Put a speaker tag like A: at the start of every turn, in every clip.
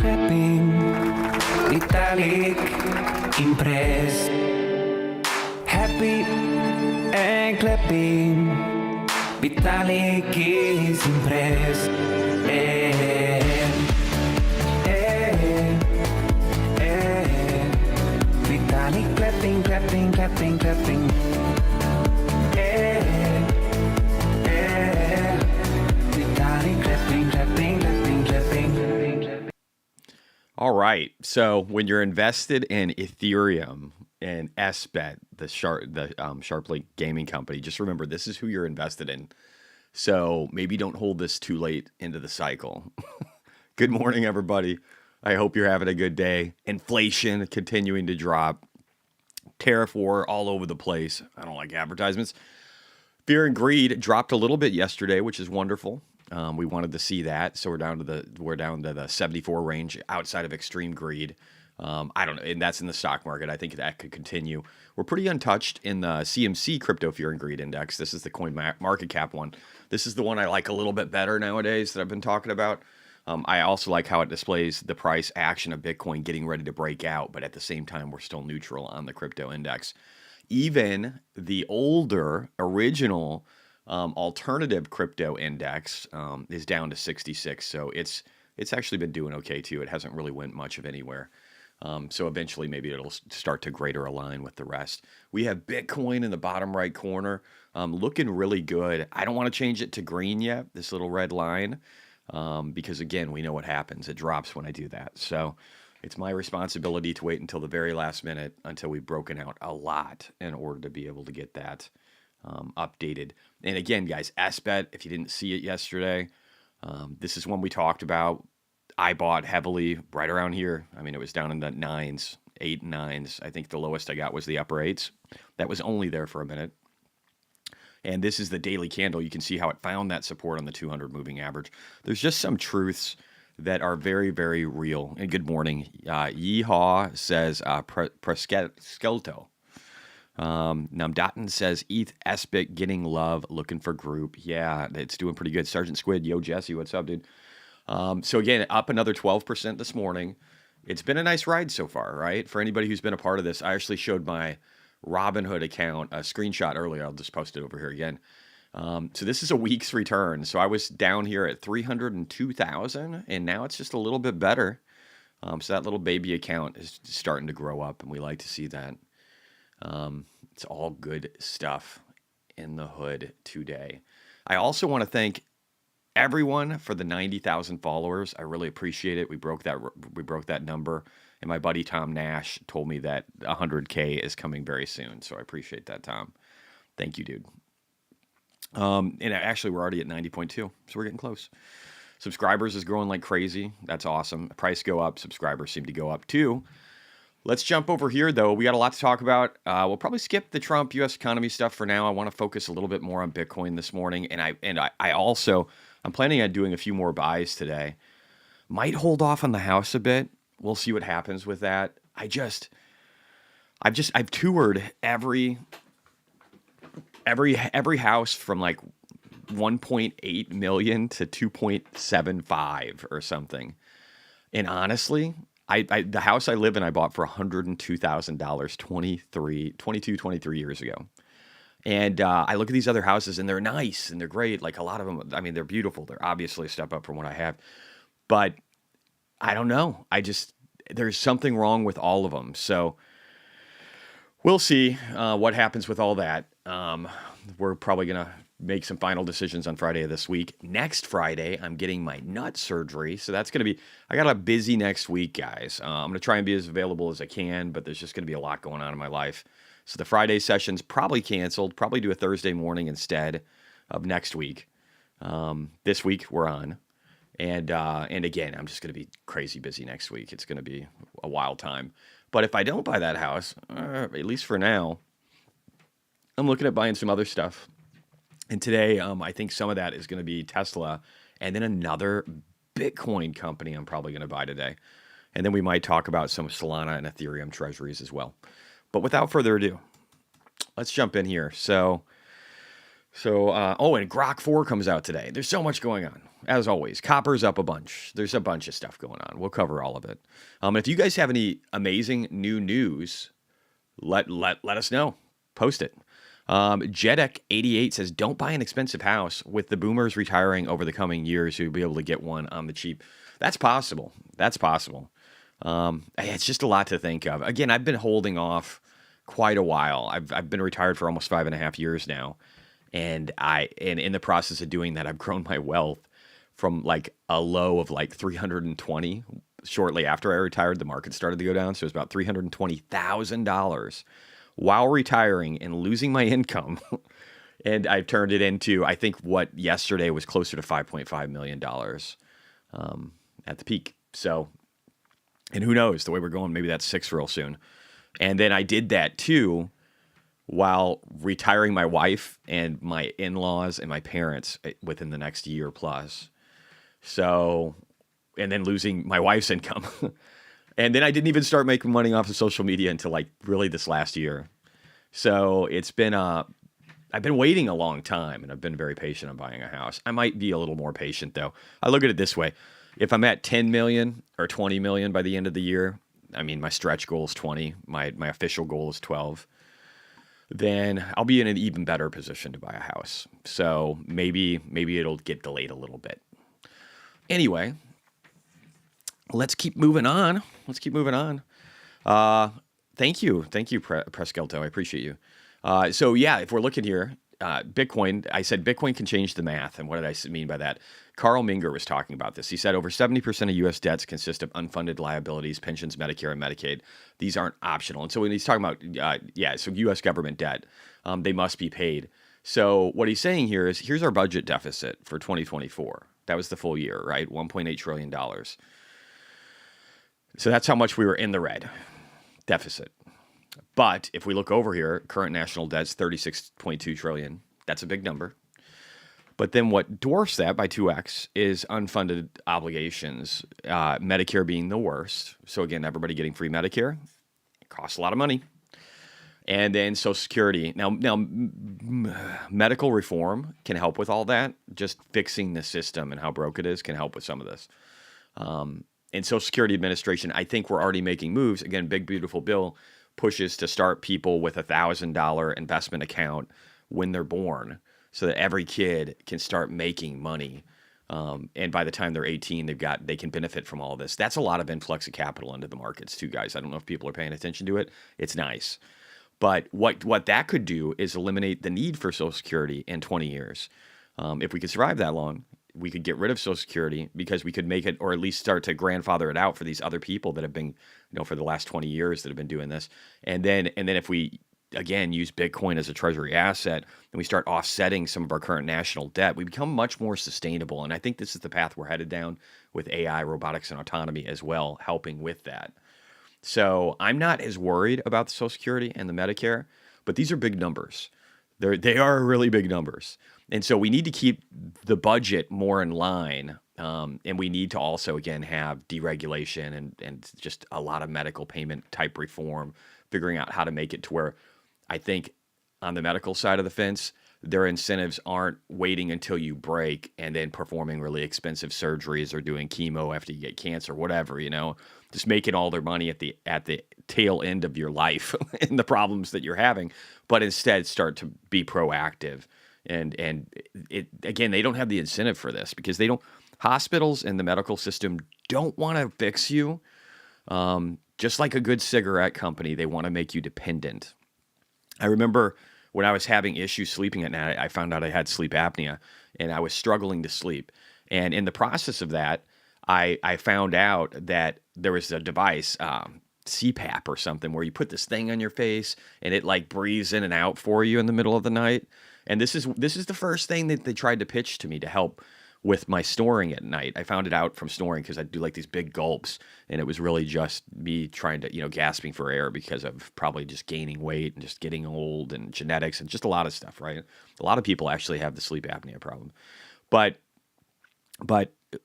A: clapping, italic, impressed. Happy and clapping, Vitalik is impressed. Vitalik clapping, clapping, clapping, clapping. Vitalik clapping, clapping, clapping, clapping.
B: All right. So when you're invested in Ethereum and SBET, the Sharplink gaming company, just remember this is who you're invested in. So maybe don't hold this too late into the cycle. Good morning, everybody. I hope you're having a good day. Inflation continuing to drop. Tariff war all over the place. I don't like advertisements. Fear and greed dropped a little bit yesterday, which is wonderful. We wanted to see that, so we're down to the 74 range outside of extreme greed. I don't know, and that's in the stock market. I think that could continue. We're pretty untouched in the CMC Crypto Fear and Greed Index. This is the coin market cap one. This is the one I like a little bit better nowadays that I've been talking about. I also like how it displays the price action of Bitcoin getting ready to break out, but at the same time, we're still neutral on the crypto index. Even the older original alternative crypto index is down to 66. So it's actually been doing okay too. It hasn't really went much of anywhere. So eventually maybe it'll start to greater align with the rest. We have Bitcoin in the bottom right corner, looking really good. I don't want to change it to green yet, this little red line, because again, we know what happens. It drops when I do that. So it's my responsibility to wait until the very last minute until we've broken out a lot in order to be able to get that updated. And again, guys, SBET, if you didn't see it yesterday, this is one we talked about. I bought heavily right around here. I mean, it was down in the 9s, 8 and 9s. I think the lowest I got was the upper 8s. That was only there for a minute. And this is the daily candle. You can see how it found that support on the 200 moving average. There's just some truths that are very, very real. And good morning. Yeehaw says Preskelto. Namdatan says ETH SBIT getting love, looking for group. Yeah, it's doing pretty good. Sergeant Squid, yo Jesse, what's up, dude? So again, up another 12% this morning. It's been a nice ride so far, right? For anybody who's been a part of this, I actually showed my Robinhood account a screenshot earlier. I'll just post it over here again. So this is a week's return. So I was down here at 302,000, and now it's just a little bit better. So that little baby account is starting to grow up, and we like to see that. It's all good stuff in the hood today. I also want to thank everyone for the 90,000 followers. I really appreciate it. We broke that number, and my buddy Tom Nash told me that 100K is coming very soon. So I appreciate that, Tom. Thank you, dude. And actually, we're already at 90.2, so we're getting close. Subscribers is growing like crazy. That's awesome. Price go up, subscribers seem to go up too. Let's jump over here, though. We got a lot to talk about. We'll probably skip the Trump U.S. economy stuff for now. I want to focus a little bit more on Bitcoin this morning, and I'm planning on doing a few more buys today. Might hold off on the house a bit. We'll see what happens with that. I've toured every house from like 1.8 million to 2.75 or something. And honestly, the house I live in, I bought for $102,000 23 years ago. And I look at these other houses, and they're nice, and they're great. Like a lot of them, I mean, they're beautiful. They're obviously a step up from what I have. But I don't know. There's something wrong with all of them. So we'll see what happens with all that. We're probably going to make some final decisions on Friday of this week. Next Friday, I'm getting my nut surgery. So that's going to be, I got a busy next week, guys. I'm going to try and be as available as I can, but there's just going to be a lot going on in my life. So the Friday session's probably canceled. Probably do a Thursday morning instead of next week. This week we're on. And again, I'm just going to be crazy busy next week. It's going to be a wild time. But if I don't buy that house, at least for now, I'm looking at buying some other stuff. And today, I think some of that is going to be Tesla and then another Bitcoin company I'm probably going to buy today. And then we might talk about some Solana and Ethereum treasuries as well. But without further ado, let's jump in here. And Grok 4 comes out today. There's so much going on. as always. Copper's up a bunch. There's a bunch of stuff going on. We'll cover all of it. If you guys have any amazing new news, let us know. Post it. Jedek88 says, don't buy an expensive house. With the boomers retiring over the coming years, you'll be able to get one on the cheap. That's possible. That's possible. It's just a lot to think of. Again, I've been holding off quite a while. I've been retired for almost 5.5 years now. And in the process of doing that, I've grown my wealth from like a low of like 320 shortly after I retired. The market started to go down. So it was about $320,000 while retiring and losing my income. And I've turned it into, I think what yesterday was closer to $5.5 million at the peak. So, and who knows, the way we're going, maybe that's 6 real soon. And then I did that too while retiring my wife and my in-laws and my parents within the next year plus. So, and then losing my wife's income. And then I didn't even start making money off of social media until like really this last year. So it's been, I've been waiting a long time and I've been very patient on buying a house. I might be a little more patient though. I look at it this way. If I'm at 10 million or 20 million by the end of the year, I mean, my stretch goal is 20. My official goal is 12. Then I'll be in an even better position to buy a house. So maybe it'll get delayed a little bit. Anyway, let's keep moving on. Thank you, Preskelto. I appreciate you. So yeah, if we're looking here, Bitcoin, I said Bitcoin can change the math. And what did I mean by that? Carl Minger was talking about this. He said over 70% of U.S. debts consist of unfunded liabilities, pensions, Medicare, and Medicaid. These aren't optional. And so when he's talking about, so U.S. government debt, they must be paid. So what he's saying here is, here's our budget deficit for 2024. That was the full year, right? $1.8 trillion. So that's how much we were in the red deficit. But if we look over here, current national debt's $36.2 trillion. That's a big number. But then what dwarfs that by 2x is unfunded obligations, Medicare being the worst. So again, everybody getting free Medicare, it costs a lot of money. And then Social Security. Now, medical reform can help with all that. Just fixing the system and how broke it is can help with some of this. And Social Security Administration, I think we're already making moves. Again, big, beautiful bill pushes to start people with a $1,000 investment account when they're born, so that every kid can start making money. And by the time they're 18, they can benefit from all of this. That's a lot of influx of capital into the markets too, guys. I don't know if people are paying attention to it. It's nice. But what that could do is eliminate the need for Social Security in 20 years. If we could survive that long, we could get rid of Social Security because we could make it, or at least start to grandfather it out for these other people that have been, for the last 20 years that have been doing this. And then if we, again, use Bitcoin as a treasury asset and we start offsetting some of our current national debt, we become much more sustainable. And I think this is the path we're headed down with AI, robotics, and autonomy as well, helping with that. So I'm not as worried about the Social Security and the Medicare, but these are big numbers. They are really big numbers. And so we need to keep the budget more in line. And we need to also, again, have deregulation and just a lot of medical payment type reform, figuring out how to make it to where I think on the medical side of the fence, their incentives aren't waiting until you break and then performing really expensive surgeries or doing chemo after you get cancer, whatever, just making all their money at the tail end of your life and the problems that you're having, but instead start to be proactive. And it, again, they don't have the incentive for this because hospitals and the medical system don't want to fix you. Just like a good cigarette company, they want to make you dependent. I remember when I was having issues sleeping at night, I found out I had sleep apnea and I was struggling to sleep. And in the process of that, I found out that there was a device, CPAP or something, where you put this thing on your face and it like breathes in and out for you in the middle of the night. And this is the first thing that they tried to pitch to me to help with my snoring at night. I found it out from snoring because I do like these big gulps, and it was really just me trying to, gasping for air because of probably just gaining weight and just getting old and genetics and just a lot of stuff, right? A lot of people actually have the sleep apnea problem. But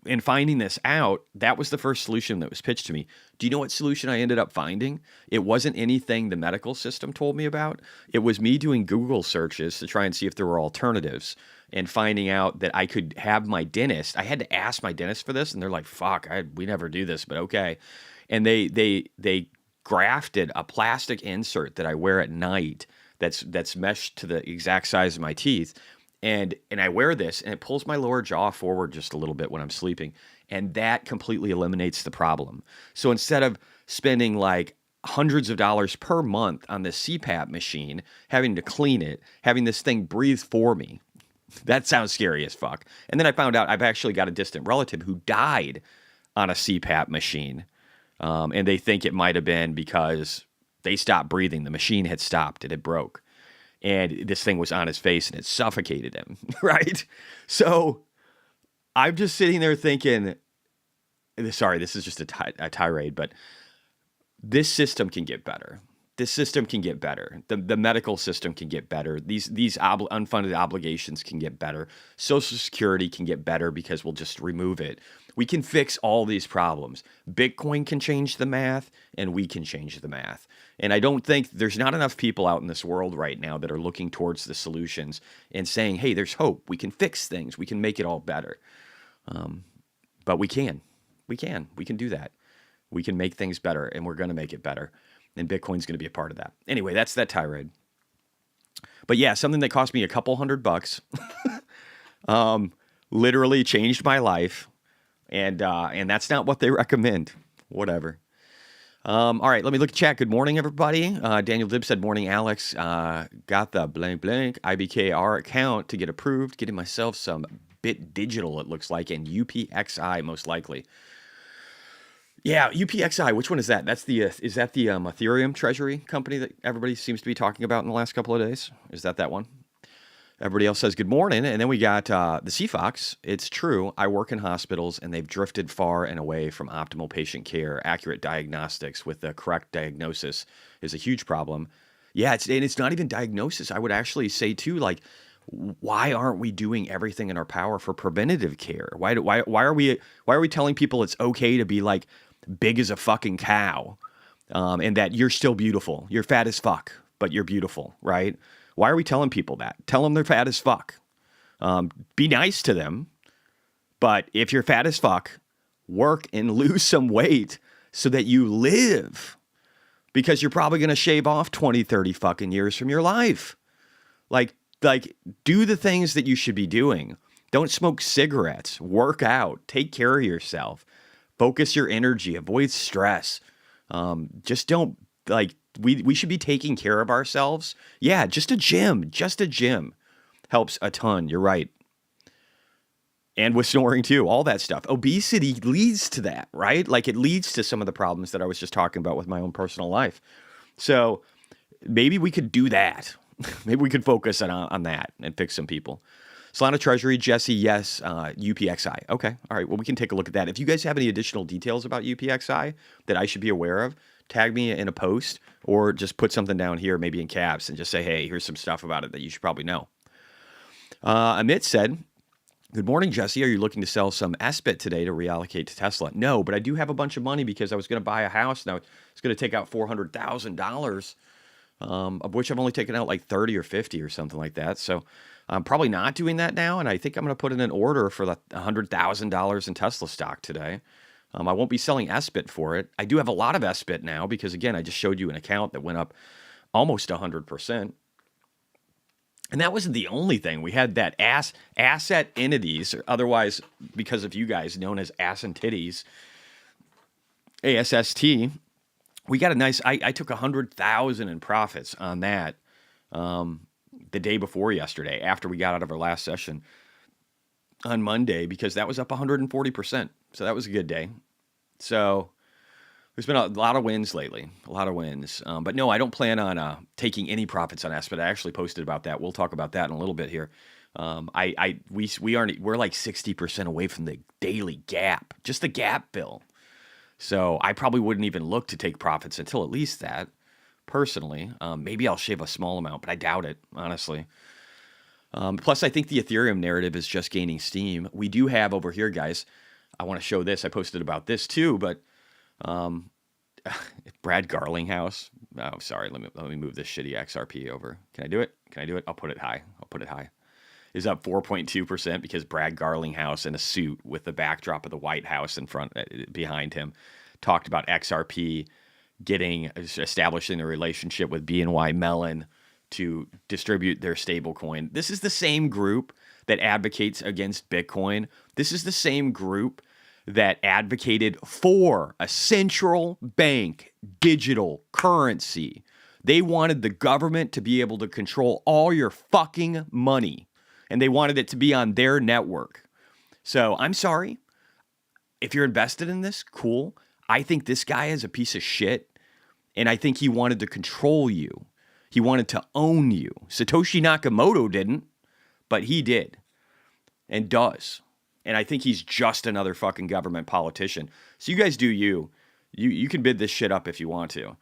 B: in finding this out, that was the first solution that was pitched to me. Do you know what solution I ended up finding? It wasn't anything the medical system told me about. It was me doing Google searches to try and see if there were alternatives and finding out that I could have my dentist. I had to ask my dentist for this, and they're like, fuck, we never do this, but okay. And they grafted a plastic insert that I wear at night that's meshed to the exact size of my teeth. And I wear this, and it pulls my lower jaw forward just a little bit when I'm sleeping, and that completely eliminates the problem. So instead of spending like hundreds of dollars per month on this CPAP machine, having to clean it, having this thing breathe for me, that sounds scary as fuck. And then I found out I've actually got a distant relative who died on a CPAP machine, and they think it might have been because they stopped breathing. The machine had stopped. It had broke. And this thing was on his face and it suffocated him, right? So I'm just sitting there thinking, sorry, this is just a tirade, but this system can get better. This system can get better. The medical system can get better. These unfunded obligations can get better. Social Security can get better because we'll just remove it. We can fix all these problems. Bitcoin can change the math, and we can change the math. And I don't think there's not enough people out in this world right now that are looking towards the solutions and saying, hey, there's hope. We can fix things. We can make it all better. But we can. We can do that. We can make things better, and we're going to make it better. And Bitcoin's going to be a part of that. Anyway, that's that tirade. But yeah, something that cost me a couple $100, literally changed my life. And that's not what they recommend. Whatever. All right, let me look at chat. Good morning, everybody. Daniel Dibb said, morning, Alex. Got the blank IBKR account to get approved. Getting myself some Bit Digital, it looks like, and UPXI most likely. Yeah, UPXI. Which one is that? Is that the Ethereum treasury company that everybody seems to be talking about in the last couple of days? Is that one? Everybody else says good morning. And then we got the CFOX. It's true. I work in hospitals, and they've drifted far and away from optimal patient care. Accurate diagnostics with the correct diagnosis is a huge problem. Yeah, it's not even diagnosis. I would actually say too, like, why aren't we doing everything in our power for preventative care? Why are we telling people it's okay to be like big as a fucking cow, and that you're still beautiful? You're fat as fuck, but you're beautiful, right? Why are we telling people that? Tell them they're fat as fuck. Be nice to them. But if you're fat as fuck, work and lose some weight so that you live. Because you're probably going to shave off 20, 30 fucking years from your life. Like, do the things that you should be doing. Don't smoke cigarettes. Work out. Take care of yourself. Focus your energy. Avoid stress. Just don't, like, we should be taking care of ourselves. Yeah, just a gym helps a ton. You're right. And with snoring too, all that stuff. Obesity leads to that, right? Like, it leads to some of the problems that I was just talking about with my own personal life. So maybe we could do that. Maybe we could focus on that and fix some people. Solana Treasury, Jesse, yes. UPXI. Okay. All right. Well, we can take a look at that. If you guys have any additional details about UPXI that I should be aware of, tag me in a post or just put something down here, maybe in caps, and just say, hey, here's some stuff about it that you should probably know. Amit said, good morning, Jesse. Are you looking to sell some SBIT today to reallocate to Tesla? No, but I do have a bunch of money because I was going to buy a house. Now it's going to take out $400,000, of which I've only taken out like 30 or 50 or something like that. So I'm probably not doing that now. And I think I'm going to put in an order for the $100,000 in Tesla stock today. I won't be selling SBIT for it. I do have a lot of SBIT now because, again, I just showed you an account that went up almost 100%. And that wasn't the only thing. We had that asset entities, or otherwise, because of you guys, known as ass and titties, ASST. We got a nice, I took 100,000 in profits on that the day before yesterday, after we got out of our last session on Monday, because that was up 140%. So that was a good day. So there's been a lot of wins lately, a lot of wins. But no, I don't plan on taking any profits on SBIT. I actually posted about that. We'll talk about that in a little bit here. We're like 60% away from the daily gap, just the gap fill. So I probably wouldn't even look to take profits until at least that. Personally, maybe I'll shave a small amount, but I doubt it, honestly. Plus, I think the Ethereum narrative is just gaining steam. We do have over here, guys, I want to show this. I posted about this too, but Brad Garlinghouse. Oh, sorry. Let me move this shitty XRP over. Can I do it? Can I do it? I'll put it high. Is up 4.2% because Brad Garlinghouse in a suit with the backdrop of the White House in front behind him talked about XRP establishing a relationship with BNY Mellon to distribute their stablecoin. This is the same group that advocates against Bitcoin. This is the same group that advocated for a central bank digital currency. They wanted the government to be able to control all your fucking money, and they wanted it to be on their network. So I'm sorry. If you're invested in this, cool. I think this guy is a piece of shit, and I think he wanted to control you. He wanted to own you. Satoshi Nakamoto didn't, but he did and does. And I think he's just another fucking government politician. So you guys do you. You can bid this shit up if you want to.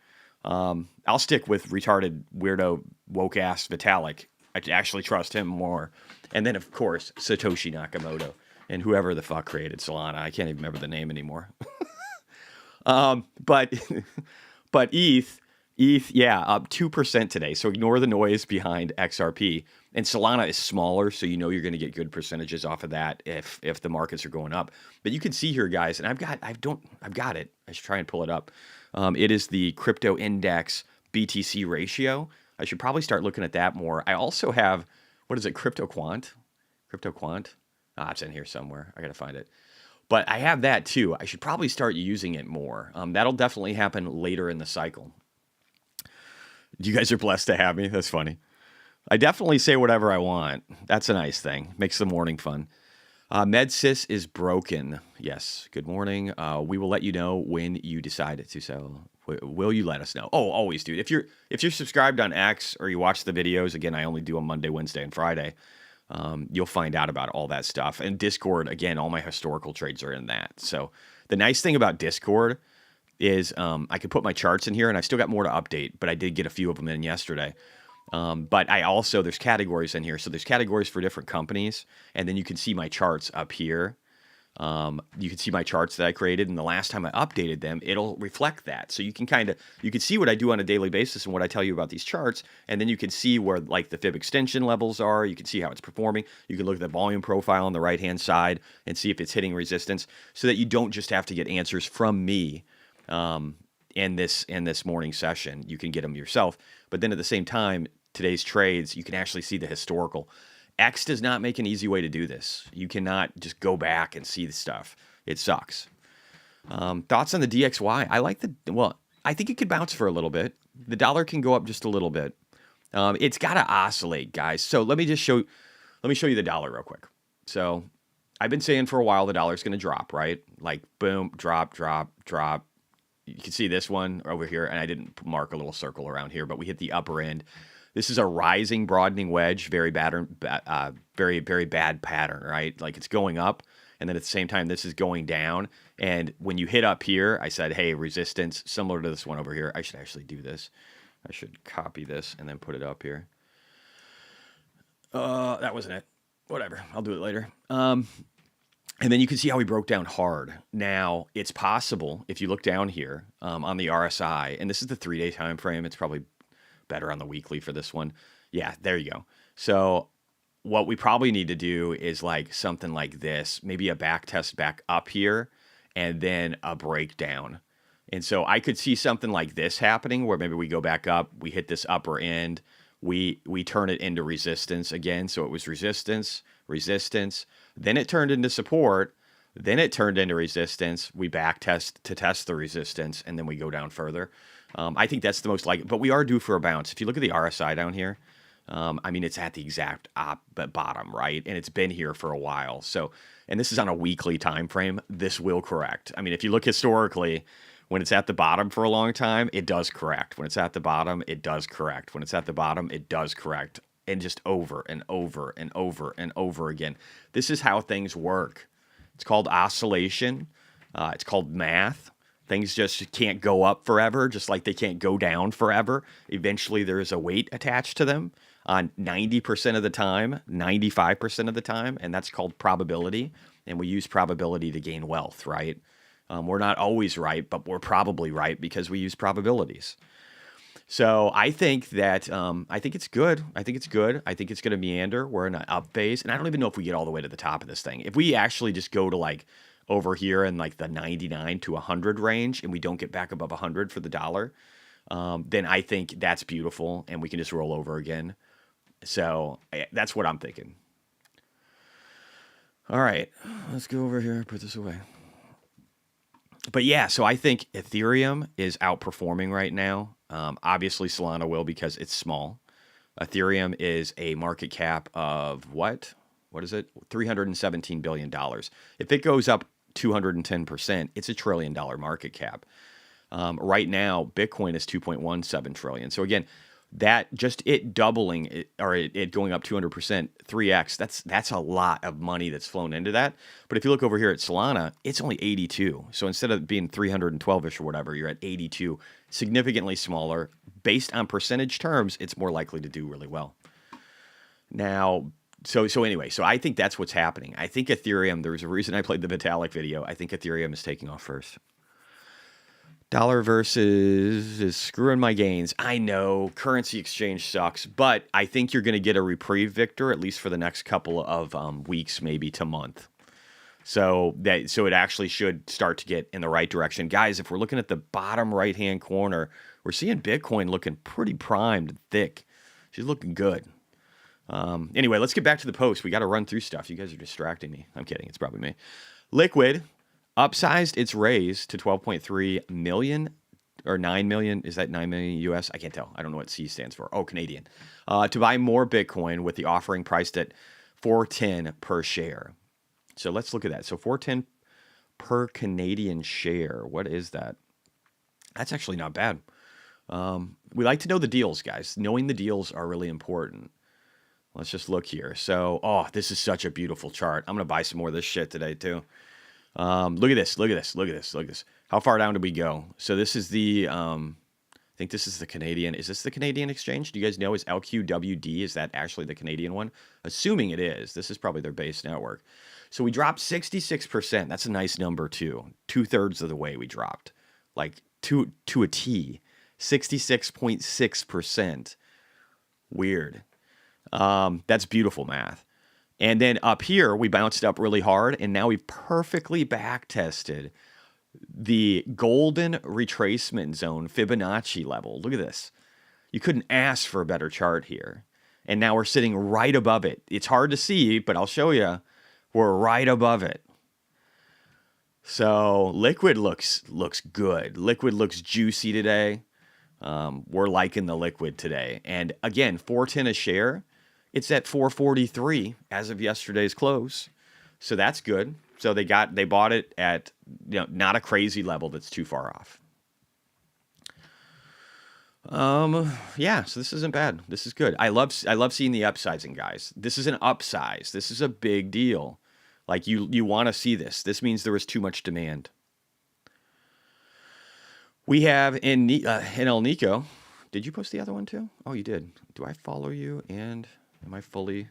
B: I'll stick with retarded, weirdo, woke-ass Vitalik. I actually trust him more. And then, of course, Satoshi Nakamoto and whoever the fuck created Solana. I can't even remember the name anymore. But ETH, yeah, up 2% today. So ignore the noise behind XRP. And Solana is smaller, so you know you're going to get good percentages off of that if the markets are going up. But you can see here, guys, and I've got it. I should try and pull it up. It is the crypto index BTC ratio. I should probably start looking at that more. I also have, what is it, Crypto Quant? It's in here somewhere. I got to find it. But I have that too. I should probably start using it more. That'll definitely happen later in the cycle. You guys are blessed to have me. That's funny. I definitely say whatever I want. That's a nice thing. Makes the morning fun. MedSys is broken. Yes. Good morning. We will let you know when you decide to sell. Will you let us know? Oh, always, dude. If you're subscribed on X or you watch the videos, again, I only do them Monday, Wednesday, and Friday. You'll find out about all that stuff. And Discord, again, all my historical trades are in that. So the nice thing about Discord is I could put my charts in here, and I've still got more to update, but I did get a few of them in yesterday. But I also, there's categories in here. So there's categories for different companies, and then you can see my charts up here. You can see my charts that I created, and the last time I updated them, it'll reflect that. So you can see what I do on a daily basis and what I tell you about these charts, and then you can see where like the fib extension levels are. You can see how it's performing. You can look at the volume profile on the right-hand side and see if it's hitting resistance, so that you don't just have to get answers from me in this morning session. You can get them yourself. But then at the same time, today's trades, you can actually see the historical. X does not make an easy way to do this. You cannot just go back and see the stuff. It sucks. Thoughts on the DXY? I think it could bounce for a little bit. The dollar can go up just a little bit. It's got to oscillate, guys. So let me show you the dollar real quick. So I've been saying for a while the dollar's going to drop, right? Like boom, drop, drop, drop. You can see this one over here, and I didn't mark a little circle around here, but we hit the upper end. This is a rising, broadening wedge, very very bad pattern, right? Like it's going up, and then at the same time, this is going down. And when you hit up here, I said, hey, resistance, similar to this one over here. I should actually do this. I should copy this and then put it up here. That wasn't it. Whatever, I'll do it later. And then you can see how we broke down hard. Now, it's possible, if you look down here on the RSI, and this is the 3-day time frame, it's probably better on the weekly for this one. Yeah, there you go. So what we probably need to do is like something like this, maybe a back test back up here, and then a breakdown. And so I could see something like this happening, where maybe we go back up, we hit this upper end, we turn it into resistance again. So it was resistance, then it turned into support, then it turned into resistance. We back test to test the resistance, and then we go down further. I think that's the most likely, but we are due for a bounce. If you look at the RSI down here, it's at the exact bottom, right? And it's been here for a while. So, and this is on a weekly time frame. This will correct. I mean, if you look historically, when it's at the bottom for a long time, it does correct. When it's at the bottom, it does correct. When it's at the bottom, it does correct. And just over and over and over and over again. This is how things work. It's called oscillation. It's called math. Things just can't go up forever, just like they can't go down forever. Eventually, there is a weight attached to them on 90% of the time, 95% of the time, and that's called probability. and we use probability to gain wealth, right? We're not always right, but we're probably right because we use probabilities. So I think that I think it's good. I think it's good. I think it's going to meander. We're in an up phase, and I don't even know if we get all the way to the top of this thing. If we actually just go to like over here in like the 99 to 100 range, and we don't get back above 100 for the dollar, then I think that's beautiful, and we can just roll over again. So that's what I'm thinking. All right, let's go over here. Put this away. But yeah, so I think Ethereum is outperforming right now. Obviously, Solana will because it's small. Ethereum is a market cap of what? What is it? $317 billion. If it goes up 210%, it's $1 trillion market cap. Right now, Bitcoin is 2.17 trillion. So again, that just it doubling it going up 200%, 3x. That's a lot of money that's flown into that. But if you look over here at Solana, it's only 82. So instead of being 312ish or whatever, you're at 82, significantly smaller. Based on percentage terms, it's more likely to do really well. Now, so anyway, so I think that's what's happening. I think Ethereum. There's a reason I played the Vitalik video. I think Ethereum is taking off first. Dollar versus is screwing my gains. I know currency exchange sucks, but I think you're going to get a reprieve, Victor, at least for the next couple of weeks, maybe to month. So it actually should start to get in the right direction. Guys, if we're looking at the bottom right-hand corner, we're seeing Bitcoin looking pretty primed and thick. She's looking good. Anyway, let's get back to the post. We got to run through stuff. You guys are distracting me. I'm kidding. It's probably me. Liquid upsized its raise to 12.3 million or 9 million. Is that 9 million US? I can't tell. I don't know what C stands for. Oh, Canadian. To buy more Bitcoin with the offering priced at $4.10 per share. So let's look at that. So $4.10 per Canadian share. What is that? That's actually not bad. We like to know the deals, guys. Knowing the deals are really important. Let's just look here. So, this is such a beautiful chart. I'm going to buy some more of this shit today too. Look at this. Look at this. Look at this. Look at this. How far down did we go? So this is the, I think this is the Canadian. Is this the Canadian exchange? Do you guys know? Is LQWD, is that actually the Canadian one? Assuming it is. This is probably their base network. So we dropped 66%. That's a nice number too. 2/3 of the way we dropped. Like to a T. 66.6%. Weird. That's beautiful math. And then up here, we bounced up really hard, and now we've perfectly back-tested the golden retracement zone Fibonacci level. Look at this. You couldn't ask for a better chart here. And now we're sitting right above it. It's hard to see, but I'll show you. We're right above it. So liquid looks good. Liquid looks juicy today. We're liking the liquid today. And again, $4.10 a share. It's at $4.43 as of yesterday's close. So that's good. So they bought it at not a crazy level that's too far off. Yeah, so this isn't bad. This is good. I love seeing the upsizing, guys. This is an upsize. This is a big deal. Like you want to see this. This means there was too much demand. We have in El Nico. Did you post the other one too? Oh, you did. Do I follow you? And I'm fully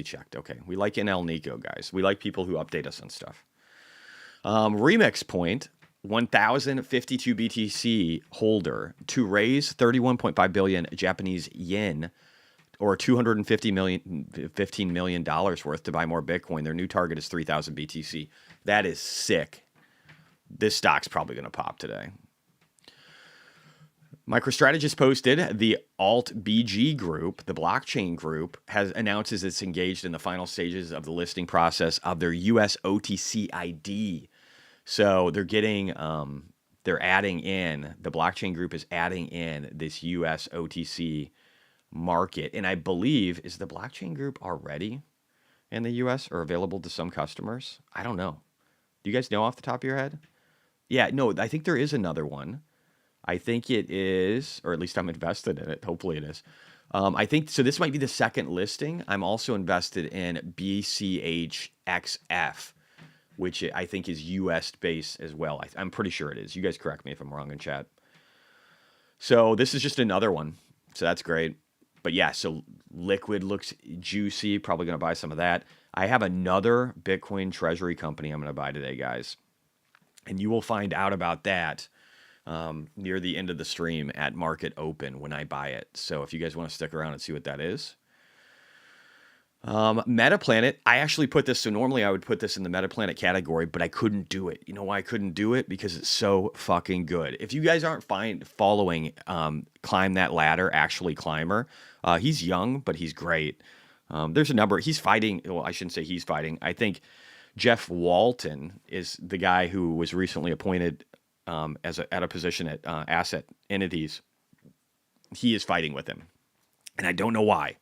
B: checked. Okay. We like in El Nico, guys. We like people who update us on stuff. Remix Point, 1,052 BTC holder to raise 31.5 billion Japanese yen, or $15 million worth to buy more Bitcoin. Their new target is 3,000 BTC. That is sick. This stock's probably going to pop today. MicroStrategist posted the Alt BG group, the blockchain group, announces it's engaged in the final stages of the listing process of their US OTC ID. So they're adding in, the blockchain group is adding in this US OTC market. And I believe, is the blockchain group already in the US or available to some customers? I don't know. Do you guys know off the top of your head? Yeah, no, I think there is another one. I think it is, or at least I'm invested in it. Hopefully it is. I think, so this might be the second listing. I'm also invested in BCHXF, which I think is US based as well. I'm pretty sure it is. You guys correct me if I'm wrong in chat. So this is just another one. So that's great. But yeah, so liquid looks juicy. Probably going to buy some of that. I have another Bitcoin treasury company I'm going to buy today, guys. And you will find out about that near the end of the stream at market open when I buy it. So if you guys want to stick around and see what that is. Metaplanet, I actually put this, so normally I would put this in the Metaplanet category, but I couldn't do it. You know why I couldn't do it? Because it's so fucking good. If you guys aren't following Climb That Ladder, Actually Climber, he's young, but he's great. There's a number, he's fighting, well, I shouldn't say he's fighting. I think Jeff Walton is the guy who was recently appointed at a position at Asset Entities. He is fighting with him, and I don't know why.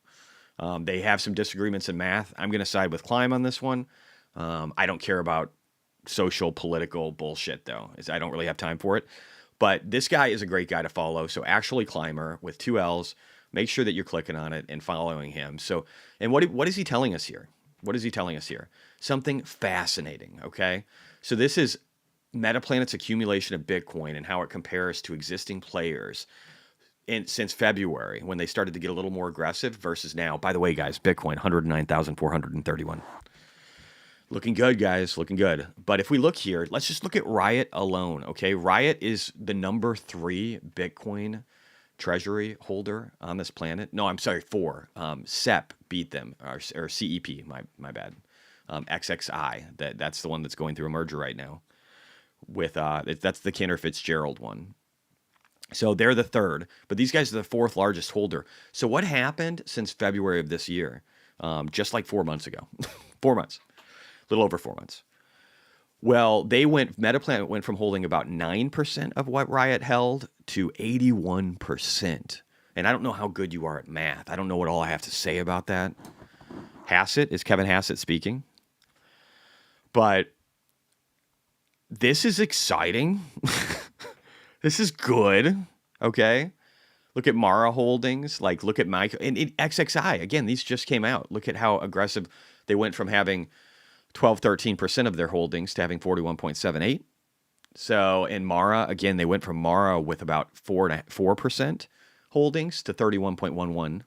B: They have some disagreements in math. I'm going to side with Climb on this one. I don't care about social, political bullshit, though. I don't really have time for it. But this guy is a great guy to follow. So Actually Climber with 2 L's. Make sure that you're clicking on it and following him. So, and what is he telling us here? What is he telling us here? Something fascinating, okay? So this is Metaplanet's accumulation of Bitcoin and how it compares to existing players since February, when they started to get a little more aggressive, versus now. By the way, guys, Bitcoin, 109,431. Looking good, guys, looking good. But if we look here, let's just look at Riot alone, okay? Riot is the number 3 Bitcoin treasury holder on this planet. No, I'm sorry, 4. SEP beat them, or CEP, my bad. XXI, that's the one that's going through a merger right now. With that's the Cantor Fitzgerald one. So they're the 3rd, but these guys are the 4th largest holder. So what happened since February of this year? Just like 4 months ago, 4 months, a little over 4 months. Well, Metaplanet went from holding about 9% of what Riot held to 81%. And I don't know how good you are at math. I don't know what all I have to say about that. Hassett, is Kevin Hassett speaking? But this is exciting. This is good, okay? Look at Mara Holdings, look at and XXI. Again, these just came out. Look at how aggressive they went from having 13% of their holdings to having 41.78. So in Mara, again, they went from Mara with about 4% holdings to 31.11.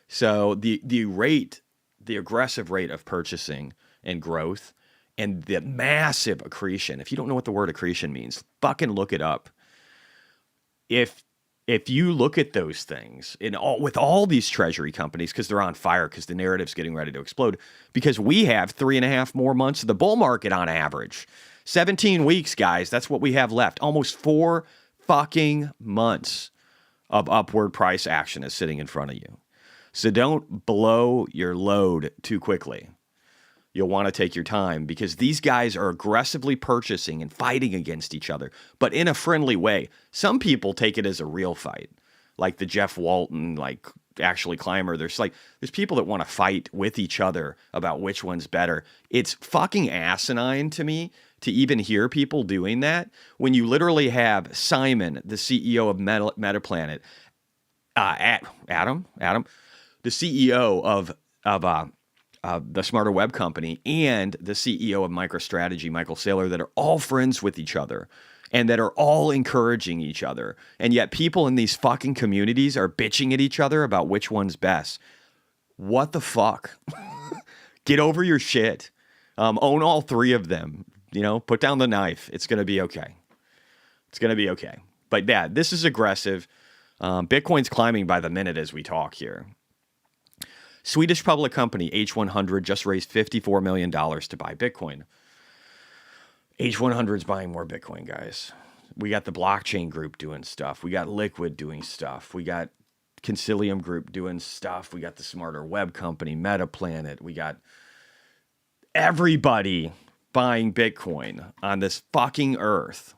B: So the aggressive rate of purchasing and growth and the massive accretion. If you don't know what the word accretion means, fucking look it up. If you look at those things with all these treasury companies, because they're on fire, because the narrative's getting ready to explode, because we have 3.5 more months of the bull market on average. 17 weeks, guys. That's what we have left. Almost 4 fucking months of upward price action is sitting in front of you. So don't blow your load too quickly. You'll want to take your time, because these guys are aggressively purchasing and fighting against each other, but in a friendly way. Some people take it as a real fight, like the Jeff Walton, Actually Climber. There's people that want to fight with each other about which one's better. It's fucking asinine to me to even hear people doing that when you literally have Simon, the CEO of Metaplanet, Adam, the CEO of the Smarter Web Company, and the CEO of MicroStrategy, Michael Saylor, that are all friends with each other and that are all encouraging each other. And yet people in these fucking communities are bitching at each other about which one's best. What the fuck? Get over your shit. Own all 3 of them. Put down the knife. It's going to be okay. It's going to be okay. But yeah, this is aggressive. Bitcoin's climbing by the minute as we talk here. Swedish public company H100 just raised $54 million to buy Bitcoin. H100 is buying more Bitcoin, guys. We got the blockchain group doing stuff. We got Liquid doing stuff. We got Concilium Group doing stuff. We got the Smarter Web Company, Metaplanet. We got everybody buying Bitcoin on this fucking earth.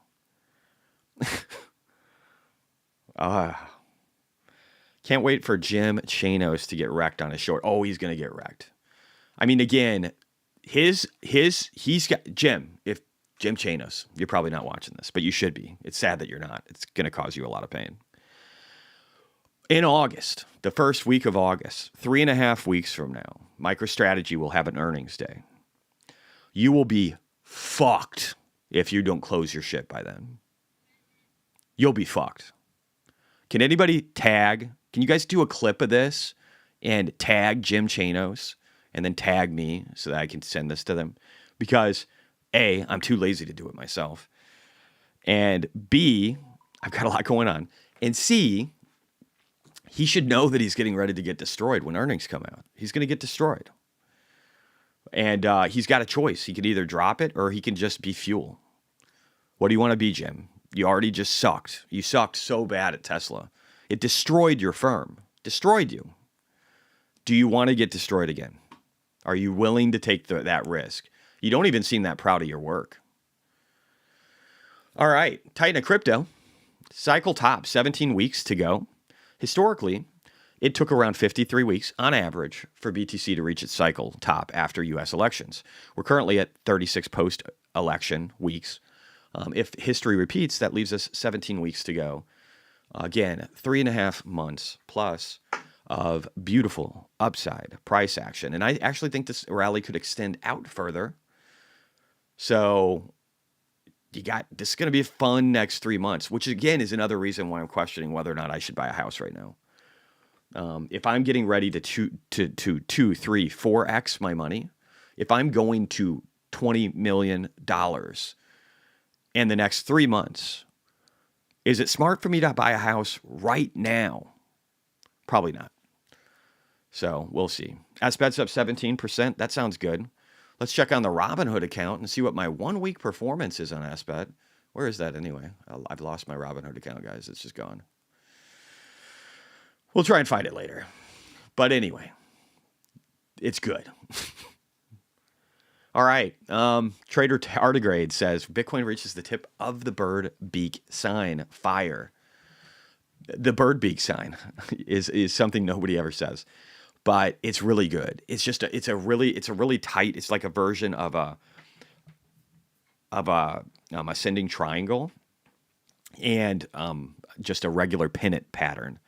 B: Can't wait for Jim Chanos to get wrecked on his short. Oh, he's going to get wrecked. I mean, again, he's got Jim. If Jim Chanos, you're probably not watching this, but you should be. It's sad that you're not. It's going to cause you a lot of pain. In August, the first week of August, 3.5 weeks from now, MicroStrategy will have an earnings day. You will be fucked if you don't close your shit by then. You'll be fucked. Can anybody tag? Can you guys do a clip of this and tag Jim Chanos and then tag me so that I can send this to them. Because A, I'm too lazy to do it myself. And B, I've got a lot going on. And C, he should know that he's getting ready to get destroyed when earnings come out. He's going to get destroyed. And he's got a choice. He can either drop it or he can just be fuel. What do you want to be, Jim? You already just sucked. You sucked so bad at Tesla. It destroyed your firm. Destroyed you. Do you want to get destroyed again? Are you willing to take that risk? You don't even seem that proud of your work. All right, Titan of crypto. Cycle top, 17 weeks to go. Historically, it took around 53 weeks on average for BTC to reach its cycle top after U.S. elections. We're currently at 36 post-election weeks. If history repeats, that leaves us 17 weeks to go. Again, 3.5 months plus of beautiful upside price action. And I actually think this rally could extend out further. So this is going to be a fun next 3 months, which again is another reason why I'm questioning whether or not I should buy a house right now. If I'm getting ready to 2, 3, 4x my money, if I'm going to $20 million in the next 3 months, is it smart for me to buy a house right now? Probably not. So we'll see. SBET's up 17%. That sounds good. Let's check on the Robinhood account and see what my 1 week performance is on SBET. Where is that anyway? I've lost my Robinhood account, guys. It's just gone. We'll try and find it later. But anyway, it's good. All right. Trader Tardigrade says Bitcoin reaches the tip of the bird beak sign. Fire. The bird beak sign is something nobody ever says, but it's really good. It's just it's a really tight. It's like a version of a ascending triangle, and just a regular pennant pattern.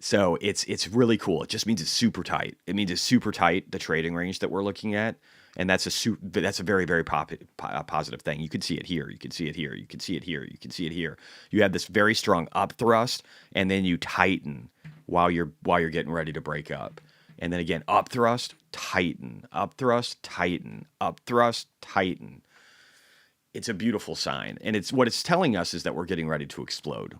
B: So it's really cool. It just means it's super tight. It means it's super tight, the trading range that we're looking at. And that's a very, very positive thing. You can see it here. You can see it here. You can see it here. You can see it here. You have this very strong up thrust, and then you tighten while you're getting ready to break up. And then again, up thrust, tighten, up thrust, tighten, up thrust, tighten. It's a beautiful sign. And what it's telling us is that we're getting ready to explode.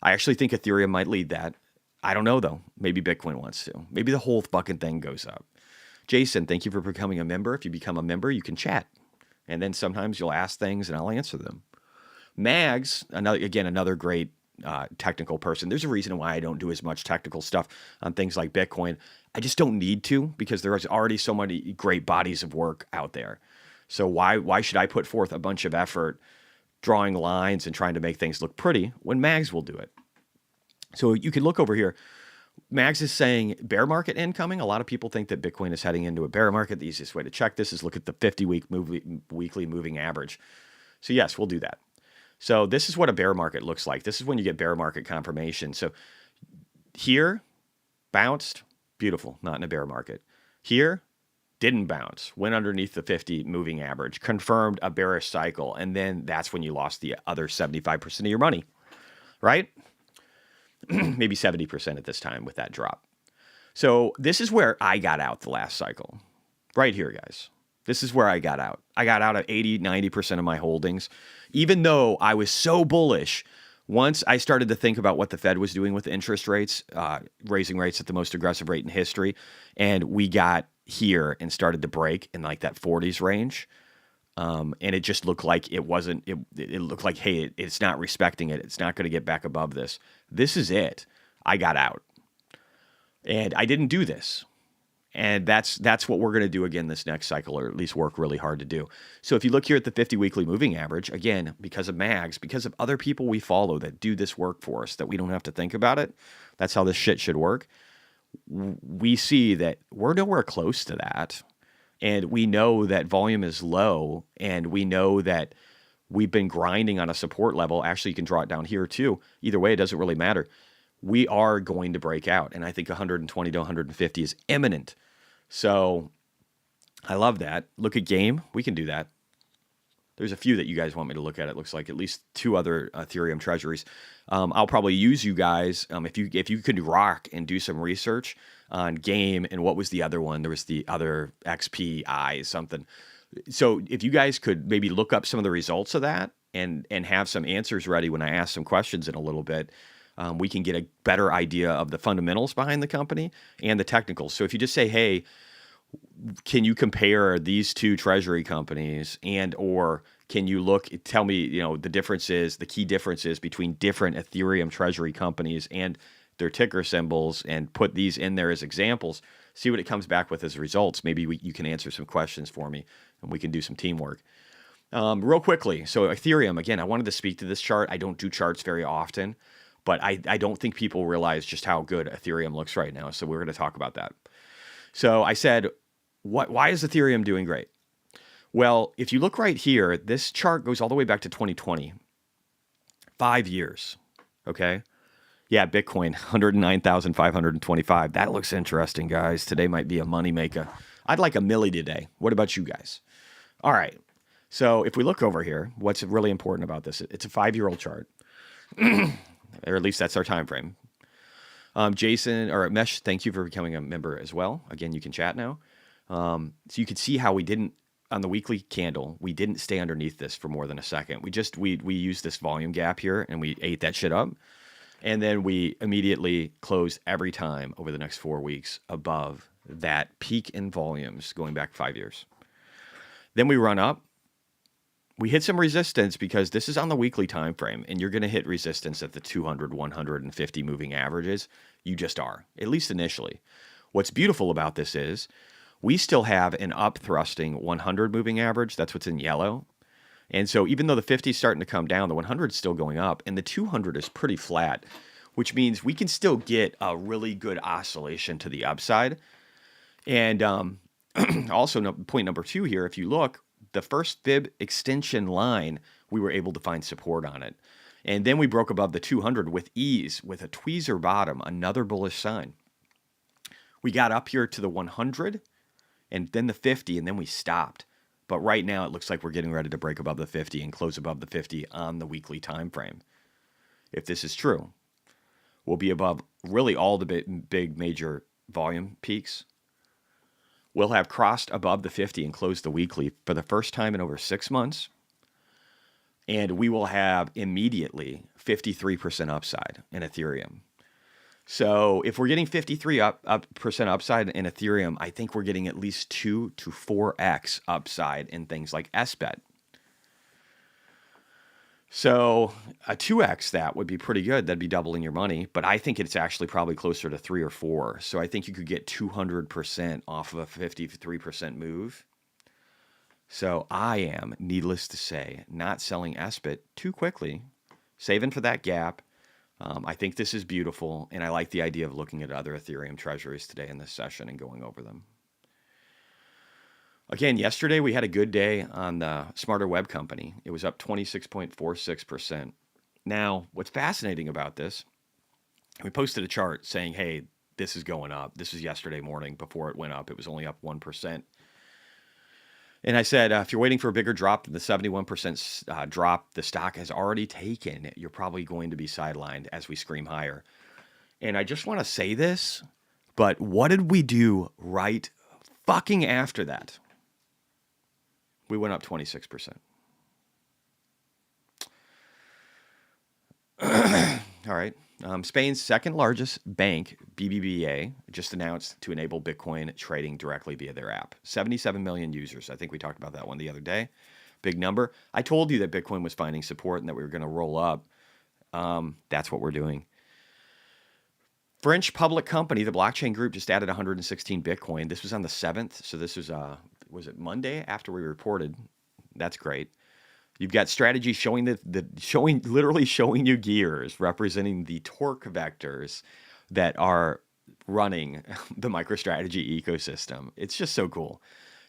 B: I actually think Ethereum might lead that. I don't know, though. Maybe Bitcoin wants to. Maybe the whole fucking thing goes up. Jason, thank you for becoming a member. If you become a member, you can chat. And then sometimes you'll ask things and I'll answer them. Mags, another great technical person. There's a reason why I don't do as much technical stuff on things like Bitcoin. I just don't need to, because there is already so many great bodies of work out there. So why should I put forth a bunch of effort drawing lines and trying to make things look pretty when Mags will do it? So you can look over here. Mags is saying bear market incoming. A lot of people think that Bitcoin is heading into a bear market. The easiest way to check this is look at the 50-week weekly moving average. So yes, we'll do that. So this is what a bear market looks like. This is when you get bear market confirmation. So here, bounced, beautiful, not in a bear market. Here, didn't bounce, went underneath the 50 moving average, confirmed a bearish cycle, and then that's when you lost the other 75% of your money, right? Maybe 70% at this time with that drop. So this is where I got out the last cycle. Right here, guys. This is where I got out. I got out at 80, 90% of my holdings. Even though I was so bullish, once I started to think about what the Fed was doing with interest rates, raising rates at the most aggressive rate in history, and we got here and started to break in like that 40s range. And it just looked like it wasn't, it looked like, hey, it's not respecting it. It's not going to get back above this. This is it. I got out. And I didn't do this. And that's what we're going to do again this next cycle, or at least work really hard to do. So if you look here at the 50 weekly moving average, again, because of Mags, because of other people we follow that do this work for us, that we don't have to think about it, that's how this shit should work. We see that we're nowhere close to that. And we know that volume is low, and we know that we've been grinding on a support level. Actually, you can draw it down here too. Either way, it doesn't really matter. We are going to break out, and I think 120 to 150 is imminent. So I love that. Look at game. We can do that. There's a few that you guys want me to look at. It looks like at least 2 other Ethereum treasuries. I'll probably use you guys if you could rock and do some research on Game and what was the other one? There was the other XPI something. So if you guys could maybe look up some of the results of that and have some answers ready when I ask some questions in a little bit, we can get a better idea of the fundamentals behind the company and the technicals. So if you just say, hey, can you compare these 2 treasury companies, and or can you tell me, the key differences between different Ethereum treasury companies and their ticker symbols, and put these in there as examples, see what it comes back with as results. Maybe you can answer some questions for me and we can do some teamwork. Real quickly. So Ethereum, again, I wanted to speak to this chart. I don't do charts very often, but I don't think people realize just how good Ethereum looks right now. So we're going to talk about that. So I said, why is Ethereum doing great? Well, if you look right here, this chart goes all the way back to 2020. 5 years. Okay. Yeah, Bitcoin, 109,525. That looks interesting, guys. Today might be a moneymaker. I'd like a milli today. What about you guys? All right. So if we look over here, what's really important about this? It's a 5-year-old chart, or at least that's our time frame. Jason or Mesh, thank you for becoming a member as well. Again, you can chat now. So you can see how we didn't, on the weekly candle, we didn't stay underneath this for more than a second. We used this volume gap here and we ate that shit up. And then we immediately closed every time over the next 4 weeks above that peak in volumes going back 5 years. Then we run up. We hit some resistance because this is on the weekly time frame, and you're going to hit resistance at the 200, 150 moving averages. You just are, at least initially. What's beautiful about this is we still have an up thrusting 100 moving average. That's what's in yellow. And so even though the 50 is starting to come down, the 100 is still going up, and the 200 is pretty flat, which means we can still get a really good oscillation to the upside. And also, point number 2 here, if you look, the first fib extension line, we were able to find support on it. And then we broke above the 200 with ease, with a tweezer bottom, another bullish sign. We got up here to the 100, and then the 50, and then we stopped. But right now, it looks like we're getting ready to break above the 50 and close above the 50 on the weekly time frame. If this is true, we'll be above really all the big major volume peaks. We'll have crossed above the 50 and closed the weekly for the first time in over 6 months. And we will have immediately 53% upside in Ethereum. So if we're getting 53% upside in Ethereum, I think we're getting at least 2 to 4x upside in things like SBET. So a 2x that would be pretty good. That'd be doubling your money. But I think it's actually probably closer to 3 or 4. So I think you could get 200% off of a 53% move. So I am, needless to say, not selling SBET too quickly, saving for that gap. I think this is beautiful, and I like the idea of looking at other Ethereum treasuries today in this session and going over them. Again, yesterday we had a good day on the Smarter Web Company. It was up 26.46%. Now, what's fascinating about this, we posted a chart saying, hey, this is going up. This was yesterday morning before it went up. It was only up 1%. And I said, if you're waiting for a bigger drop than the 71% drop the stock has already taken, you're probably going to be sidelined as we scream higher. And I just want to say this, but what did we do right fucking after that? We went up 26%. All right. Spain's second largest bank, BBVA, just announced to enable Bitcoin trading directly via their app. 77 million users. I think we talked about that one the other day. Big number. I told you that Bitcoin was finding support and that we were going to roll up. That's what we're doing. French public company, the blockchain group, just added 116 Bitcoin. This was on the 7th. So this was it Monday after we reported? That's great. You've got strategy showing literally showing you gears representing the torque vectors that are running the MicroStrategy ecosystem. It's just so cool.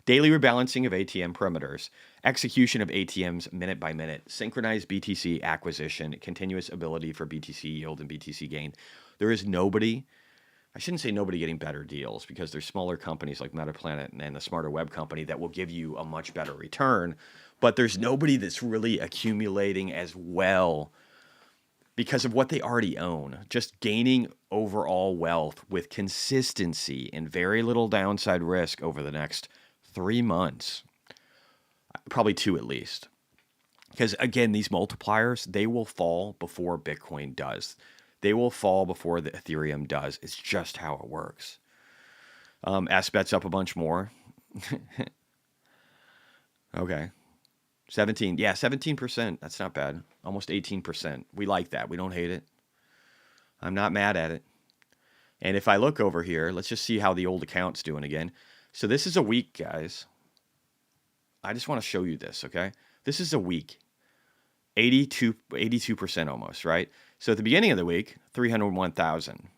B: Daily rebalancing of ATM perimeters, execution of ATMs minute by minute, synchronized BTC acquisition, continuous ability for BTC yield and BTC gain. There is nobody, I shouldn't say nobody getting better deals, because there's smaller companies like MetaPlanet and the Smarter Web Company that will give you a much better return. but there's nobody that's really accumulating as well because of what they already own. Just gaining overall wealth with consistency and very little downside risk over the next 3 months, probably 2 at least. Because again, these multipliers, they will fall before Bitcoin does. They will fall before the Ethereum does. It's just how it works. SBET's up a bunch more. Okay. 17. Yeah, 17%. That's not bad. Almost 18%. We like that. We don't hate it. I'm not mad at it. And if I look over here, let's just see how the old account's doing again. So this is a week, guys. I just want to show you this, okay? This is a week. 82% almost, right? So at the beginning of the week, 301,000.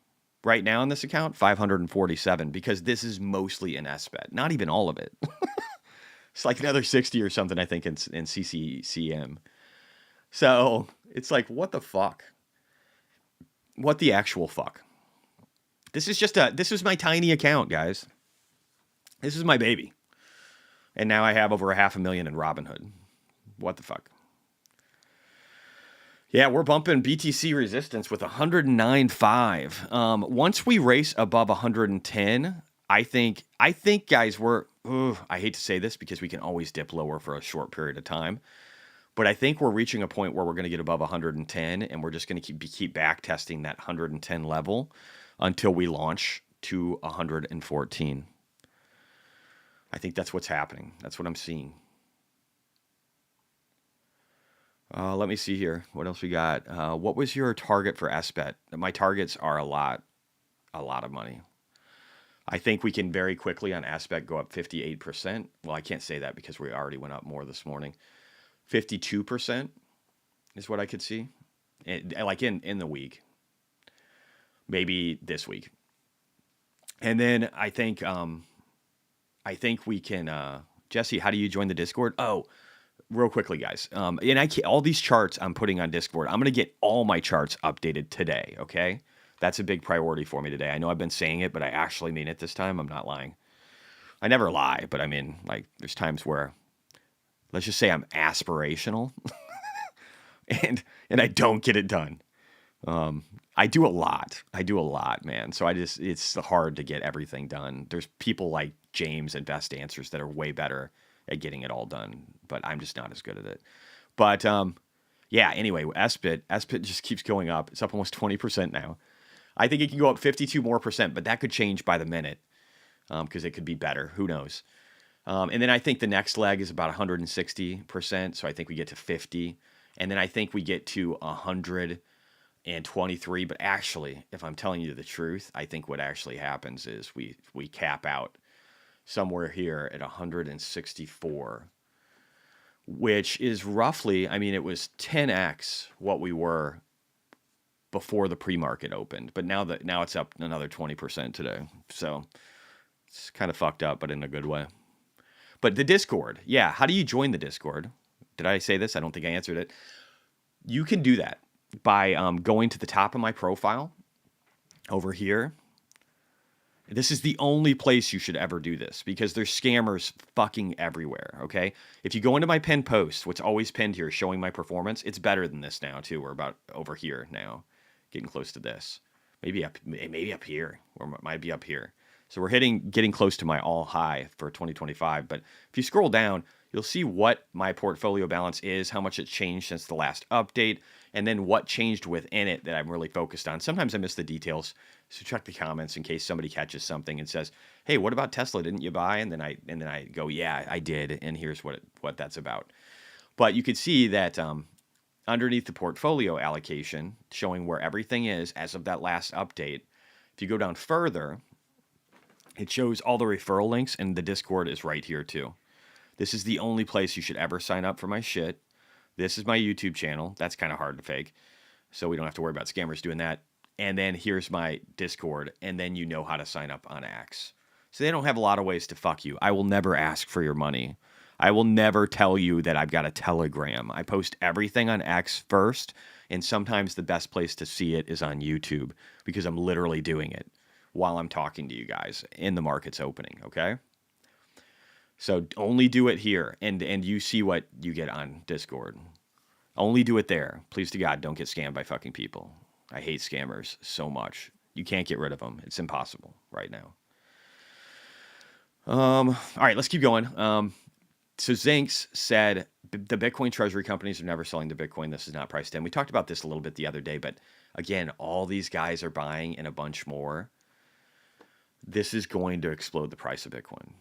B: Right now in this account, 547, because this is mostly in SBET. Not even all of it. It's like another 60 or something, I think, in CCCM. So it's like, what the fuck? What the actual fuck? This is my tiny account, guys. This is my baby. And now I have over 500,000 in Robinhood. What the fuck? Yeah, we're bumping BTC resistance with 109.5. Once we race above 110, I think, guys, I hate to say this because we can always dip lower for a short period of time, but I think we're reaching a point where we're going to get above 110, and we're just going to keep back testing that 110 level until we launch to 114. I think that's what's happening. That's what I'm seeing. Let me see here. What else we got? What was your target for SBET? My targets are a lot of money. I think we can very quickly on SBET go up 58%. Well, I can't say that because we already went up more this morning. 52% is what I could see. Like in the week. Maybe this week. And then I think we can, Jesse, how do you join the Discord? Oh, real quickly, guys. And all these charts I'm putting on Discord, I'm going to get all my charts updated today, okay? That's a big priority for me today. I know I've been saying it, but I actually mean it this time. I'm not lying. I never lie, but I mean, like, there's times where, let's just say I'm aspirational, and I don't get it done. I do a lot. Man. So it's hard to get everything done. There's people like James and Best Answers that are way better at getting it all done, but I'm just not as good at it. But yeah, anyway, SBIT just keeps going up. It's up almost 20% now. I think it can go up 52 more percent, but that could change by the minute because it could be better. Who knows? And then I think the next leg is about 160%. So I think we get to 50. And then I think we get to 123. But actually, if I'm telling you the truth, I think what actually happens is we cap out somewhere here at 164, which is roughly, I mean, it was 10x what we were before the pre-market opened, but now it's up another 20% today. So it's kind of fucked up, but in a good way. But the Discord, yeah, how do you join the Discord? Did I say this? I don't think I answered it. You can do that by going to the top of my profile over here. This is the only place you should ever do this because there's scammers fucking everywhere, okay? If you go into my pinned post, what's always pinned here showing my performance, it's better than this now too. We're about over here now, getting close to this. Maybe up here, or it might be up here. So we're getting close to my all high for 2025. But if you scroll down, you'll see what my portfolio balance is, how much it's changed since the last update, and then what changed within it that I'm really focused on. Sometimes I miss the details, so check the comments in case somebody catches something and says, "Hey, what about Tesla? Didn't you buy?" And then I go, "Yeah, I did, and here's what that's about." But you can see that underneath the portfolio allocation, showing where everything is as of that last update. If you go down further, it shows all the referral links, and the Discord is right here too. This is the only place you should ever sign up for my shit. This is my YouTube channel. That's kind of hard to fake, so we don't have to worry about scammers doing that. And then here's my Discord, and then you know how to sign up on X. So they don't have a lot of ways to fuck you. I will never ask for your money. I will never tell you that I've got a Telegram. I post everything on X first, and sometimes the best place to see it is on YouTube because I'm literally doing it while I'm talking to you guys in the market's opening, okay? So only do it here, and you see what you get on Discord. Only do it there. Please to God, don't get scammed by fucking people. I hate scammers so much. You can't get rid of them. It's impossible right now. All right, let's keep going. So Zinks said the Bitcoin treasury companies are never selling the Bitcoin. This is not priced in. We talked about this a little bit the other day, but again, all these guys are buying and a bunch more. This is going to explode the price of Bitcoin.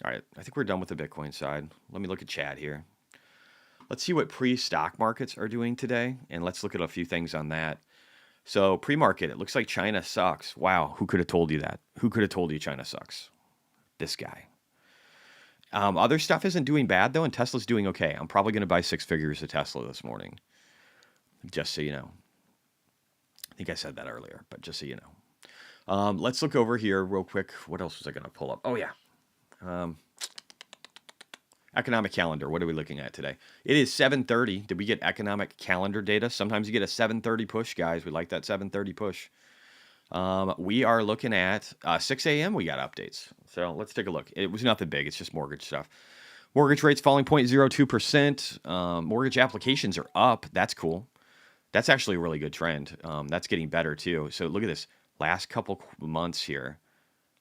B: All right, I think we're done with the Bitcoin side. Let me look at chat here. Let's see what pre-stock markets are doing today, and let's look at a few things on that. So pre-market, it looks like China sucks. Wow, who could have told you that? Who could have told you China sucks? This guy. Other stuff isn't doing bad, though, and Tesla's doing okay. I'm probably going to buy 6 figures of Tesla this morning, just so you know. I think I said that earlier, but just so you know. Let's look over here real quick. What else was I going to pull up? Oh, yeah. Economic calendar. What are we looking at today? It is 7:30. Did we get economic calendar data? Sometimes you get a 7:30 push, guys. We like that 7:30 push. We are looking at 6 a.m. We got updates. So let's take a look. It was nothing big. It's just mortgage stuff. Mortgage rates falling 0.02%. Mortgage applications are up. That's cool. That's actually a really good trend. That's getting better too. So look at this. Last couple months here,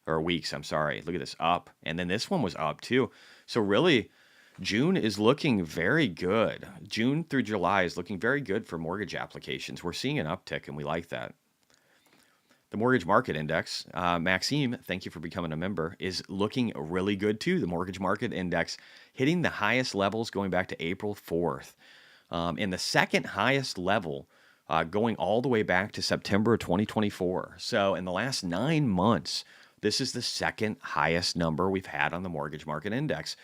B: or weeks, I'm sorry. Look at this, up. And then this one was up too. So really, June is looking very good. June through July is looking very good for mortgage applications. We're seeing an uptick, and we like that. The mortgage market index, Maxime, thank you for becoming a member, is looking really good too. The mortgage market index hitting the highest levels going back to April 4th. And the second highest level going all the way back to September 2024. So in the last 9 months, this is the second highest number we've had on the mortgage market index.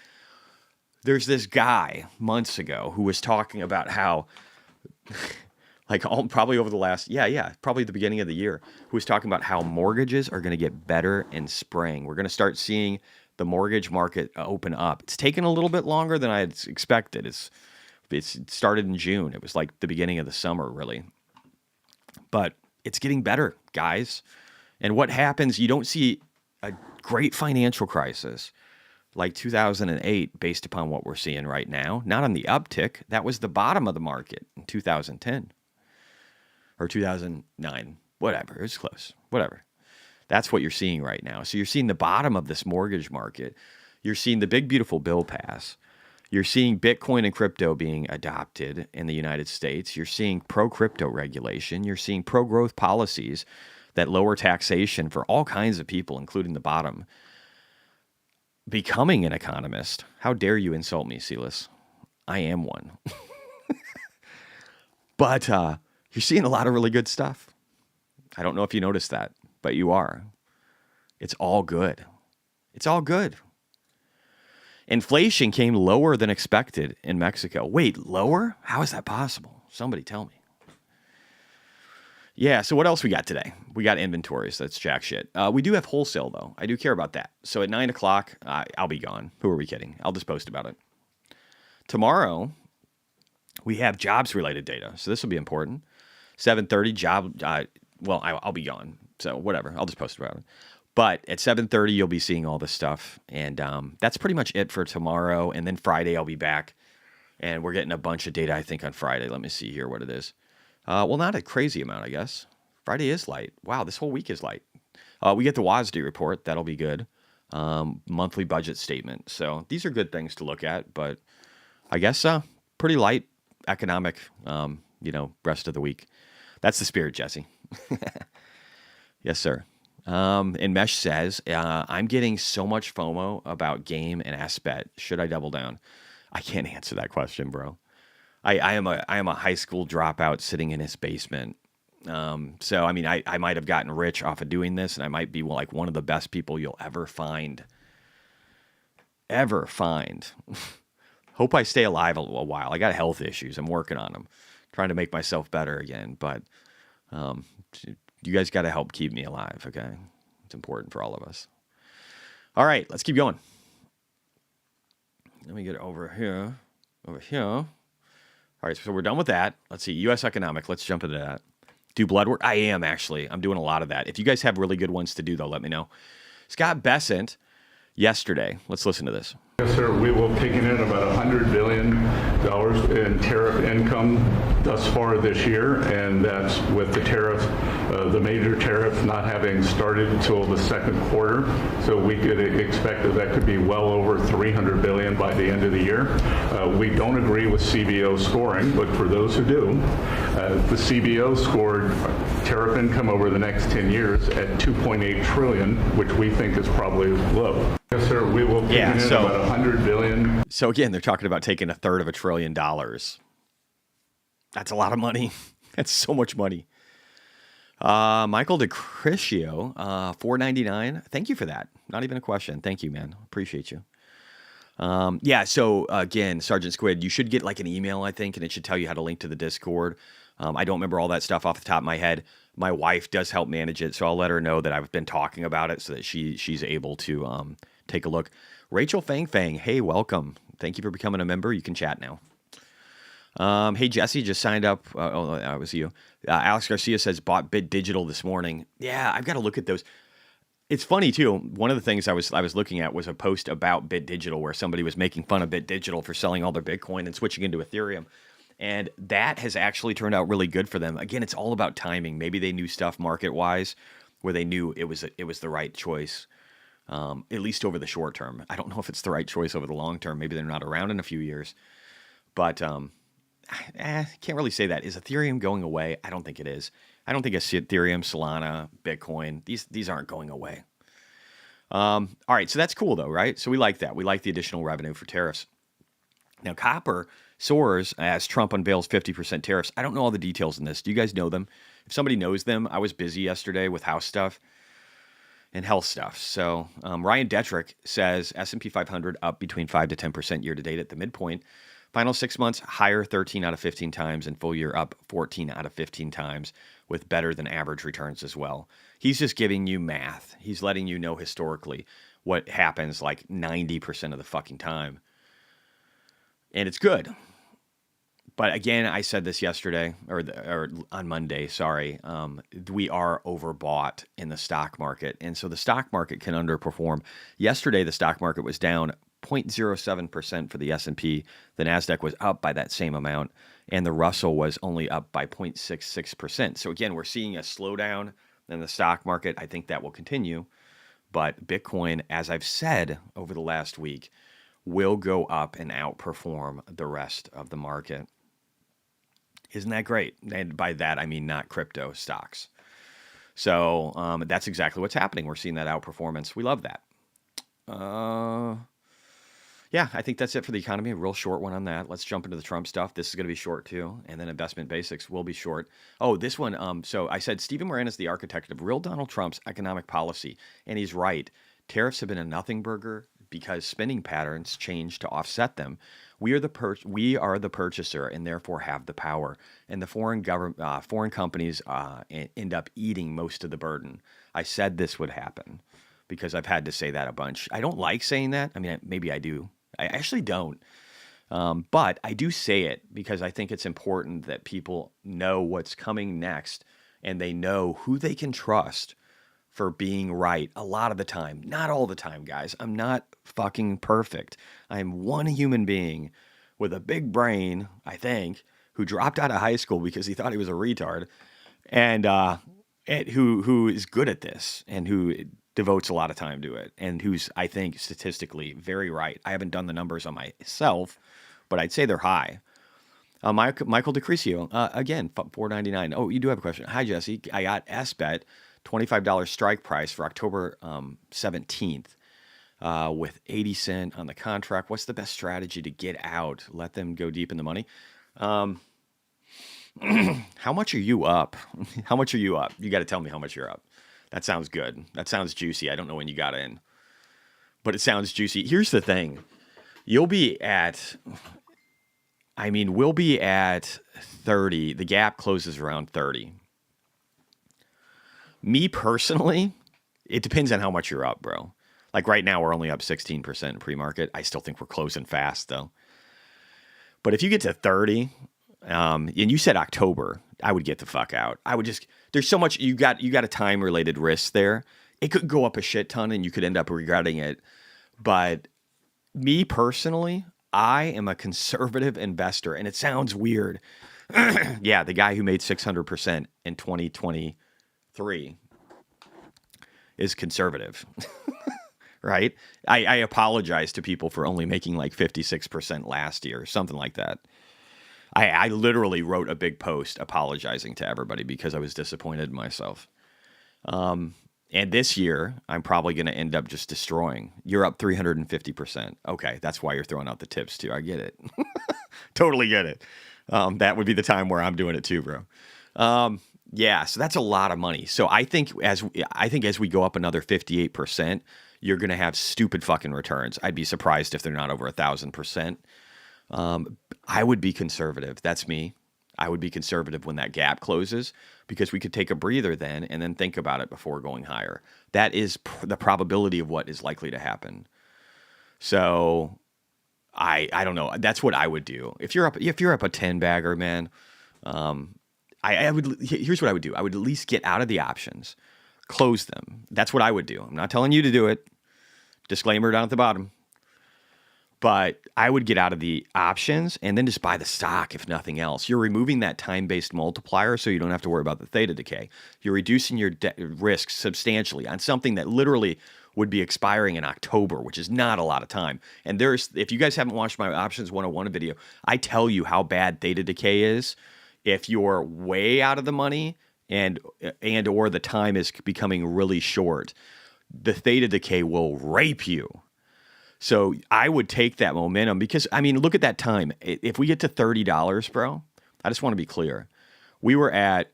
B: There's this guy months ago who was talking about how, probably over the last, probably the beginning of the year, who was talking about how mortgages are going to get better in spring. We're going to start seeing the mortgage market open up. It's taken a little bit longer than I had expected. It started in June. It was like the beginning of the summer, really. But it's getting better, guys. And what happens, you don't see a great financial crisis like 2008 based upon what we're seeing right now. Not on the uptick. That was the bottom of the market in 2010 or 2009. Whatever. It was close. Whatever. That's what you're seeing right now. So you're seeing the bottom of this mortgage market. You're seeing the big, beautiful bill pass. You're seeing Bitcoin and crypto being adopted in the United States. You're seeing pro-crypto regulation. You're seeing pro-growth policies that lower taxation for all kinds of people, including the bottom. Becoming an economist. How dare you insult me, Silas? I am one. But you're seeing a lot of really good stuff. I don't know if you noticed that, but you are. It's all good. It's all good. Inflation came lower than expected in Mexico. Wait, lower? How is that possible? Somebody tell me. Yeah, so what else we got today? We got inventories. That's jack shit. We do have wholesale, though. I do care about that. So at 9 o'clock, I'll be gone. Who are we kidding? I'll just post about it. Tomorrow, we have jobs-related data. So this will be important. 7:30, I'll be gone. So whatever. I'll just post about it. But at 7:30, you'll be seeing all this stuff. And that's pretty much it for tomorrow. And then Friday, I'll be back. And we're getting a bunch of data, I think, on Friday. Let me see here what it is. Not a crazy amount, I guess. Friday is light. Wow, this whole week is light. We get the WASD report. That'll be good. Monthly budget statement. So these are good things to look at. But I guess pretty light economic, rest of the week. That's the spirit, Jesse. Yes, sir. And Mesh says, I'm getting so much FOMO about game and SBET. Should I double down? I can't answer that question, bro. I am a high school dropout sitting in his basement. So, I mean, I might have gotten rich off of doing this, and I might be like one of the best people you'll ever find. Hope I stay alive a while. I got health issues. I'm working on them. Trying to make myself better again. But you guys got to help keep me alive, okay? It's important for all of us. All right, let's keep going. Let me get over here. All right, so we're done with that. Let's see, U.S. economic. Let's jump into that. Do blood work? I am, actually. I'm doing a lot of that. If you guys have really good ones to do, though, let me know. Scott Bessent yesterday. Let's listen to this.
C: Yes, sir. We will take in about $100 billion in tariff income thus far this year, and that's with the tariff, the major tariff not having started until the second quarter. So we could expect that could be well over $300 billion by the end of the year. We don't agree with CBO scoring, but for those who do, the CBO scored tariff income over the next 10 years at $2.8 trillion, which we think is probably low. Yes, sir. We will take in about $100 billion.
B: So again, they're talking about taking a third of $1 trillion. That's a lot of money. That's so much money. Michael DeCriscio, $4.99. Thank you for that. Not even a question. Thank you, man. Appreciate you. Yeah. So again, Sergeant Squid, you should get like an email, I think, and it should tell you how to link to the Discord. I don't remember all that stuff off the top of my head. My wife does help manage it, so I'll let her know that I've been talking about it so that she's able to take a look. Rachel Fang Fang, hey, welcome. Thank you for becoming a member. You can chat now. Hey, Jesse just signed up. That was you. Alex Garcia says bought Bit Digital this morning. Yeah, I've got to look at those. It's funny too. One of the things I was looking at was a post about Bit Digital where somebody was making fun of Bit Digital for selling all their Bitcoin and switching into Ethereum. And that has actually turned out really good for them. Again, it's all about timing. Maybe they knew stuff market-wise where they knew it was the right choice, at least over the short term. I don't know if it's the right choice over the long term. Maybe they're not around in a few years. But can't really say that. Is Ethereum going away? I don't think it is. I don't think it's Ethereum, Solana, Bitcoin. These aren't going away. All right, so that's cool though, right? So we like that. We like the additional revenue for tariffs. Now, copper soars as Trump unveils 50% tariffs. I don't know all the details in this. Do you guys know them? If somebody knows them, I was busy yesterday with house stuff and health stuff. So Ryan Detrick says S&P 500 up between 5 to 10% year to date at the midpoint. Final 6 months, higher 13 out of 15 times, and full year up 14 out of 15 times with better than average returns as well. He's just giving you math. He's letting you know historically what happens like 90% of the fucking time. And it's good. But again, I said this yesterday, or on Monday, sorry. We are overbought in the stock market. And so the stock market can underperform. Yesterday, the stock market was down 0.07% for the S&P. The NASDAQ was up by that same amount. And the Russell was only up by 0.66%. So again, we're seeing a slowdown in the stock market. I think that will continue. But Bitcoin, as I've said over the last week, will go up and outperform the rest of the market. Isn't that great? And by that, I mean not crypto stocks. So that's exactly what's happening. We're seeing that outperformance. We love that. Yeah, I think that's it for the economy. A real short one on that. Let's jump into the Trump stuff. This is going to be short too. And then investment basics will be short. Oh, this one. So I said Stephen Moran is the architect of real Donald Trump's economic policy. And he's right. Tariffs have been a nothing burger because spending patterns change to offset them. We are the purchaser and therefore have the power. And the foreign companies end up eating most of the burden. I said this would happen because I've had to say that a bunch. I don't like saying that. I mean, maybe I do. I actually don't. But I do say it because I think it's important that people know what's coming next and they know who they can trust for being right a lot of the time. Not all the time, guys. I'm not fucking perfect. I'm one human being with a big brain, I think, who dropped out of high school because he thought he was a retard and who is good at this and who devotes a lot of time to it and who's, I think, statistically very right. I haven't done the numbers on myself, but I'd say they're high. Michael DeCriscio, again, $4.99. Oh, you do have a question. Hi, Jesse. I got SBET, $25 strike price for October 17th with 80 cents on the contract. What's the best strategy to get out? Let them go deep in the money. How much are you up? How much are you up? You got to tell me how much you're up. That sounds good. That sounds juicy. I don't know when you got in, but it sounds juicy. Here's the thing. We'll be at 30. The gap closes around 30. Me personally, it depends on how much you're up, bro. Like right now, we're only up 16% in pre-market. I still think we're closing fast, though. But if you get to 30, and you said October, I would get the fuck out. I would just, there's so much, you got a time-related risk there. It could go up a shit ton, and you could end up regretting it. But me personally, I am a conservative investor, and it sounds weird. Yeah, the guy who made 600% in 2023 is conservative, right? I apologize to people for only making like 56% last year, something like that. I literally wrote a big post apologizing to everybody because I was disappointed in myself. And this year, I'm probably going to end up just destroying. You're up 350%. Okay, that's why you're throwing out the tips too. I get it. Totally get it. That would be the time where I'm doing it too, bro. Yeah, so that's a lot of money. So I think as we go up another 58%, you're going to have stupid fucking returns. I'd be surprised if they're not over 1,000%. I would be conservative. That's me. I would be conservative when that gap closes because we could take a breather then and then think about it before going higher. That is the probability of what is likely to happen. So I don't know. That's what I would do. If you're up a 10 bagger, man, I would. Here's what I would do. I would at least get out of the options, close them. That's what I would do. I'm not telling you to do it. Disclaimer down at the bottom. But I would get out of the options and then just buy the stock, if nothing else. You're removing that time-based multiplier so you don't have to worry about the theta decay. You're reducing your risk substantially on something that literally would be expiring in October, which is not a lot of time. And if you guys haven't watched my Options 101 video, I tell you how bad theta decay is if you're way out of the money and or the time is becoming really short. The theta decay will rape you. So I would take that momentum because, I mean, look at that time. If we get to $30, bro, I just want to be clear. We were that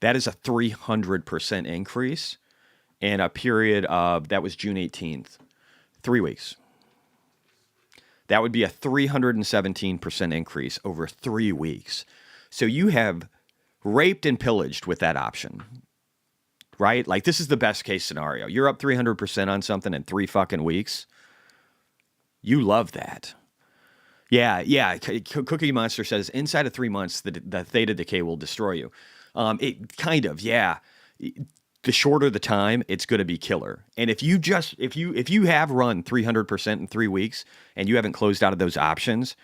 B: is a 300% increase in a period of, that was June 18th, 3 weeks. That would be a 317% increase over 3 weeks. So you have raped and pillaged with that option. Right? Like, this is the best case scenario. You're up 300% on something in 3 fucking weeks. You love that. Yeah. Cookie Monster says, inside of 3 months, the theta decay will destroy you. It kind of, yeah. The shorter the time, it's going to be killer. And if you have run 300% in 3 weeks and you haven't closed out of those options,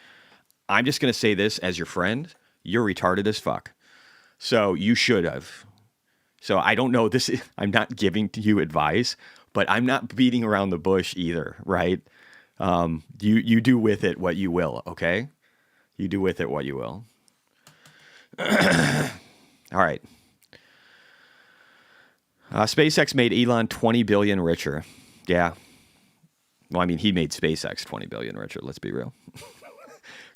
B: I'm just going to say this as your friend, you're retarded as fuck. So you should have. So I don't know, I'm not giving to you advice, but I'm not beating around the bush either, right? You do with it what you will, okay? You do with it what you will. All right. SpaceX made Elon 20 billion richer. Yeah. Well, I mean, he made SpaceX 20 billion richer, let's be real.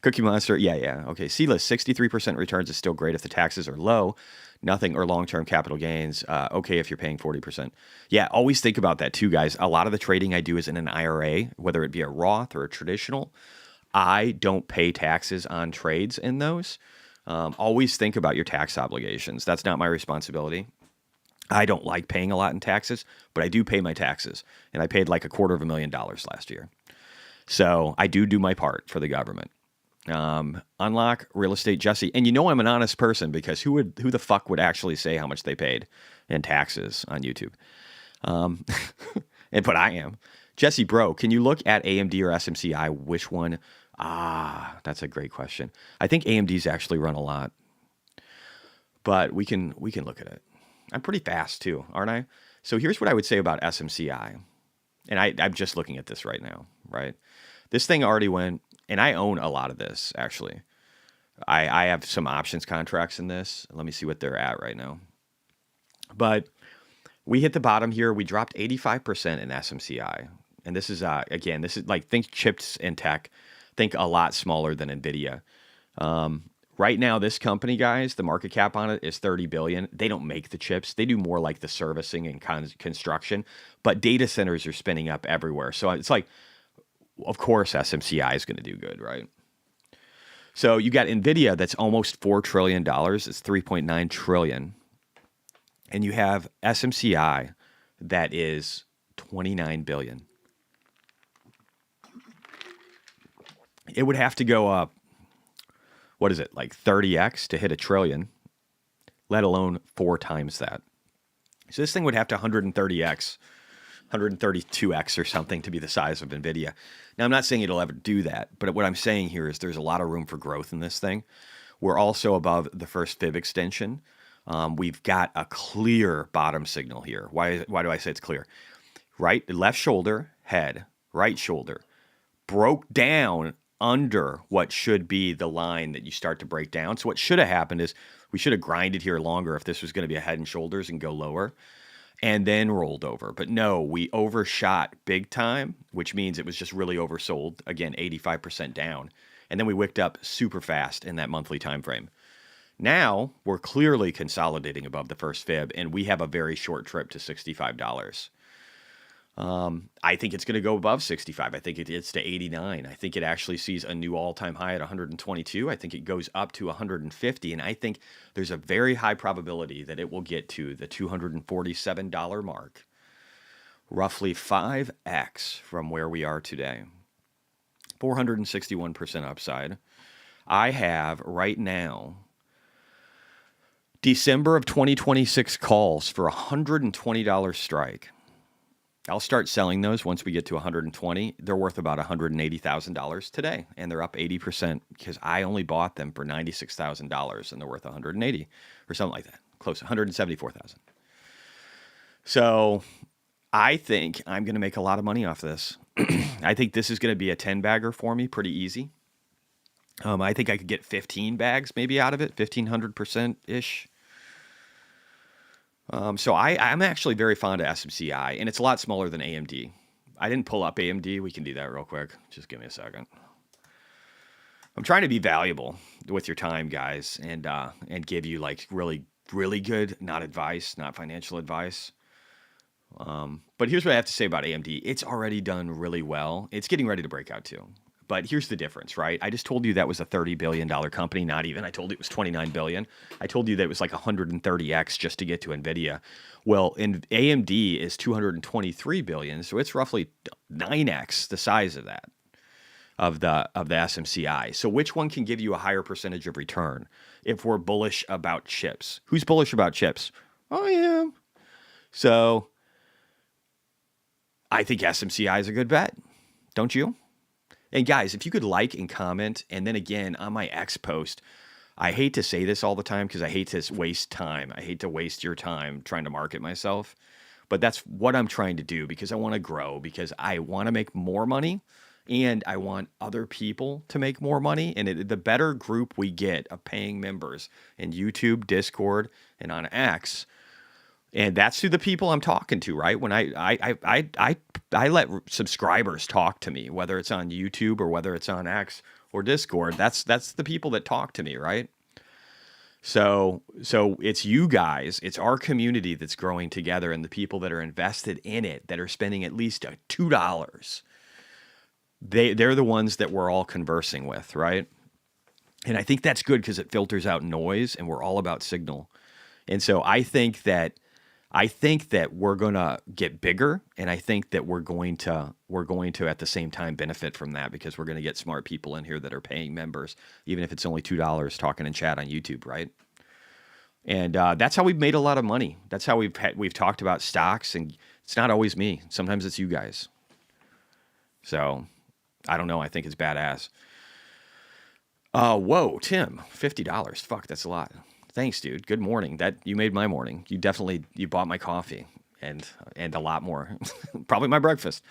B: Cookie Monster, yeah. Okay, C-list, 63% returns is still great if the taxes are low. Nothing or long-term capital gains. Okay if you're paying 40%. Yeah, always think about that too, guys. A lot of the trading I do is in an IRA, whether it be a Roth or a traditional. I don't pay taxes on trades in those. Always think about your tax obligations. That's not my responsibility. I don't like paying a lot in taxes, but I do pay my taxes. And I paid like $250,000 last year. So I do my part for the government. Unlock Real Estate Jesse. And you know I'm an honest person because who the fuck would actually say how much they paid in taxes on YouTube? But I am. Jesse, bro, can you look at AMD or SMCI? Which one? That's a great question. I think AMD's actually run a lot. But we can look at it. I'm pretty fast too, aren't I? So here's what I would say about SMCI. And I'm just looking at this right now, right? This thing already went, and I own a lot of this, actually. I have some options contracts in this. Let me see what they're at right now. But we hit the bottom here. We dropped 85% in SMCI. And this is, again, this is like, think chips and tech. Think a lot smaller than NVIDIA. Right now, this company, guys, the market cap on it is $30 billion. They don't make the chips. They do more like the servicing and construction. But data centers are spinning up everywhere. So it's like, of course, SMCI is going to do good, right? So you got NVIDIA that's almost $4 trillion. It's $3.9 trillion. And you have SMCI that is $29 billion. It would have to go up, what is it, like 30x to hit $1 trillion, let alone 4 times that. So this thing would have to 130x 132x or something to be the size of NVIDIA. Now, I'm not saying it'll ever do that, but what I'm saying here is there's a lot of room for growth in this thing. We're also above the first fib extension. We've got a clear bottom signal here. Why do I say it's clear? Right, left shoulder, head, right shoulder, broke down under what should be the line that you start to break down. So what should have happened is we should have grinded here longer if this was going to be a head and shoulders and go lower, and then rolled over. But no, we overshot big time, which means it was just really oversold. Again, 85% down. And then we wicked up super fast in that monthly time frame. Now we're clearly consolidating above the first fib, and we have a very short trip to $65. I think it's going to go above 65. I think it's to 89. I think it actually sees a new all-time high at 122. I think it goes up to 150, and I think there's a very high probability that it will get to the $247 mark, roughly 5x from where we are today. 461% upside. I have right now December of 2026 calls for $120 strike. I'll start selling those once we get to 120. They're worth about $180,000 today, and they're up 80% because I only bought them for $96,000, and they're worth 180 or something like that, close to 174,000. So I think I'm going to make a lot of money off this. I think this is going to be a 10 bagger for me, pretty easy. I think I could get 15 bags maybe out of it, 1,500% ish. So I'm actually very fond of SMCI, and it's a lot smaller than AMD. I didn't pull up AMD. We can do that real quick. Just give me a second. I'm trying to be valuable with your time, guys, and give you like really, really good, not advice, not financial advice. But here's what I have to say about AMD. It's already done really well. It's getting ready to break out too. But here's the difference, right? I just told you that was a $30 billion company, not even. I told you it was $29 billion. I told you that it was like 130x just to get to NVIDIA. Well, AMD is $223 billion, so it's roughly 9x the size of that, of the SMCI. So which one can give you a higher percentage of return if we're bullish about chips? Who's bullish about chips? I am. So I think SMCI is a good bet. Don't you? And guys, if you could like and comment, and then again on my X post, I hate to say this all the time because I hate to waste time. I hate to waste your time trying to market myself, but that's what I'm trying to do because I want to grow, because I want to make more money, and I want other people to make more money. And the better group we get of paying members in YouTube, Discord, and on X, and that's who the people I'm talking to, right? When I let subscribers talk to me, whether it's on YouTube or whether it's on X or Discord. That's the people that talk to me, right? So it's you guys, it's our community that's growing together, and the people that are invested in it, that are spending at least $2. They're the ones that we're all conversing with, right? And I think that's good because it filters out noise, and we're all about signal. And so I think that we're going to get bigger, and I think that we're going to at the same time benefit from that, because we're going to get smart people in here that are paying members, even if it's only $2 talking in chat on YouTube, right? And that's how we've made a lot of money. That's how we've talked about stocks, and it's not always me. Sometimes it's you guys. So I don't know. I think it's badass. Whoa, Tim, $50. Fuck, that's a lot. Thanks, dude. Good morning. You made my morning. You bought my coffee and a lot more. Probably my breakfast.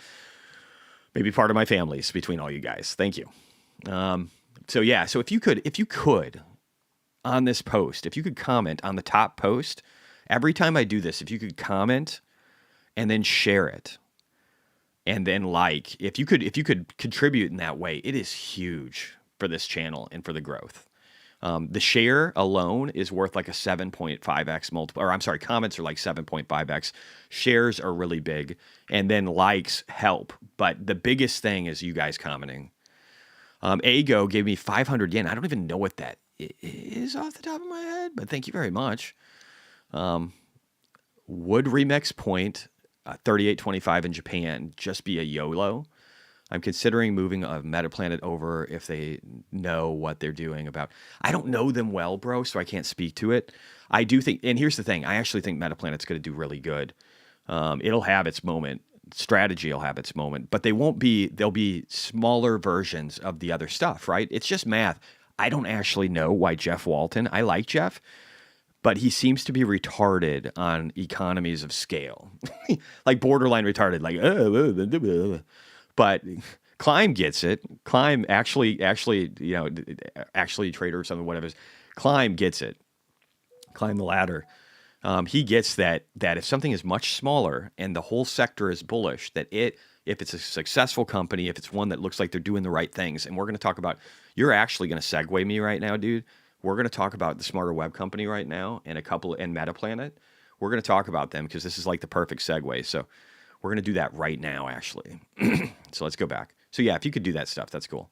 B: Maybe part of my family's between all you guys. Thank you. So if you could on this post, if you could comment on the top post, every time I do this, if you could comment and then share it, and then if you could contribute in that way, it is huge for this channel and for the growth. The share alone is worth like a 7.5x multiple, or I'm sorry, comments are like 7.5x. Shares are really big, and then likes help. But the biggest thing is you guys commenting. Ago gave me 500 yen. I don't even know what that is off the top of my head, but thank you very much. Would Remix Point 3825 in Japan just be a YOLO? I'm considering moving a Metaplanet over if they know what they're doing about. I don't know them well, bro, so I can't speak to it. I do think, and here's the thing, I actually think Metaplanet's going to do really good. It'll have its moment. Strategy will have its moment, but they'll be smaller versions of the other stuff, right? It's just math. I don't actually know why Jeff Walton, I like Jeff, but he seems to be retarded on economies of scale. Like borderline retarded, like, but Climb gets it. Climb actually, trader or something, whatever. Climb gets it. Climb the ladder. He gets that if something is much smaller and the whole sector is bullish, that if it's a successful company, if it's one that looks like they're doing the right things, and we're going to talk about, you're actually going to segue me right now, dude. We're going to talk about the Smarter Web Company right now and MetaPlanet. We're going to talk about them because this is like the perfect segue. So we're going to do that right now, actually. So let's go back. So yeah, if you could do that stuff, that's cool.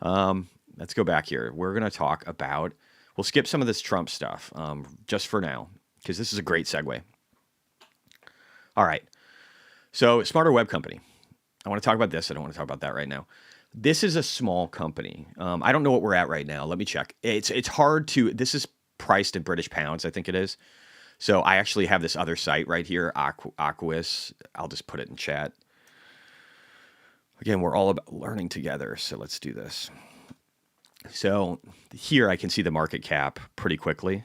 B: Let's go back here. We're going to talk about, we'll skip some of this Trump stuff just for now, because this is a great segue. All right. So Smarter Web Company. I want to talk about this. I don't want to talk about that right now. This is a small company. I don't know what we're at right now. Let me check. It's hard to, this is priced in British pounds, I think it is. So I actually have this other site right here, Aquis. I'll just put it in chat. Again, we're all about learning together, so let's do this. So here I can see the market cap pretty quickly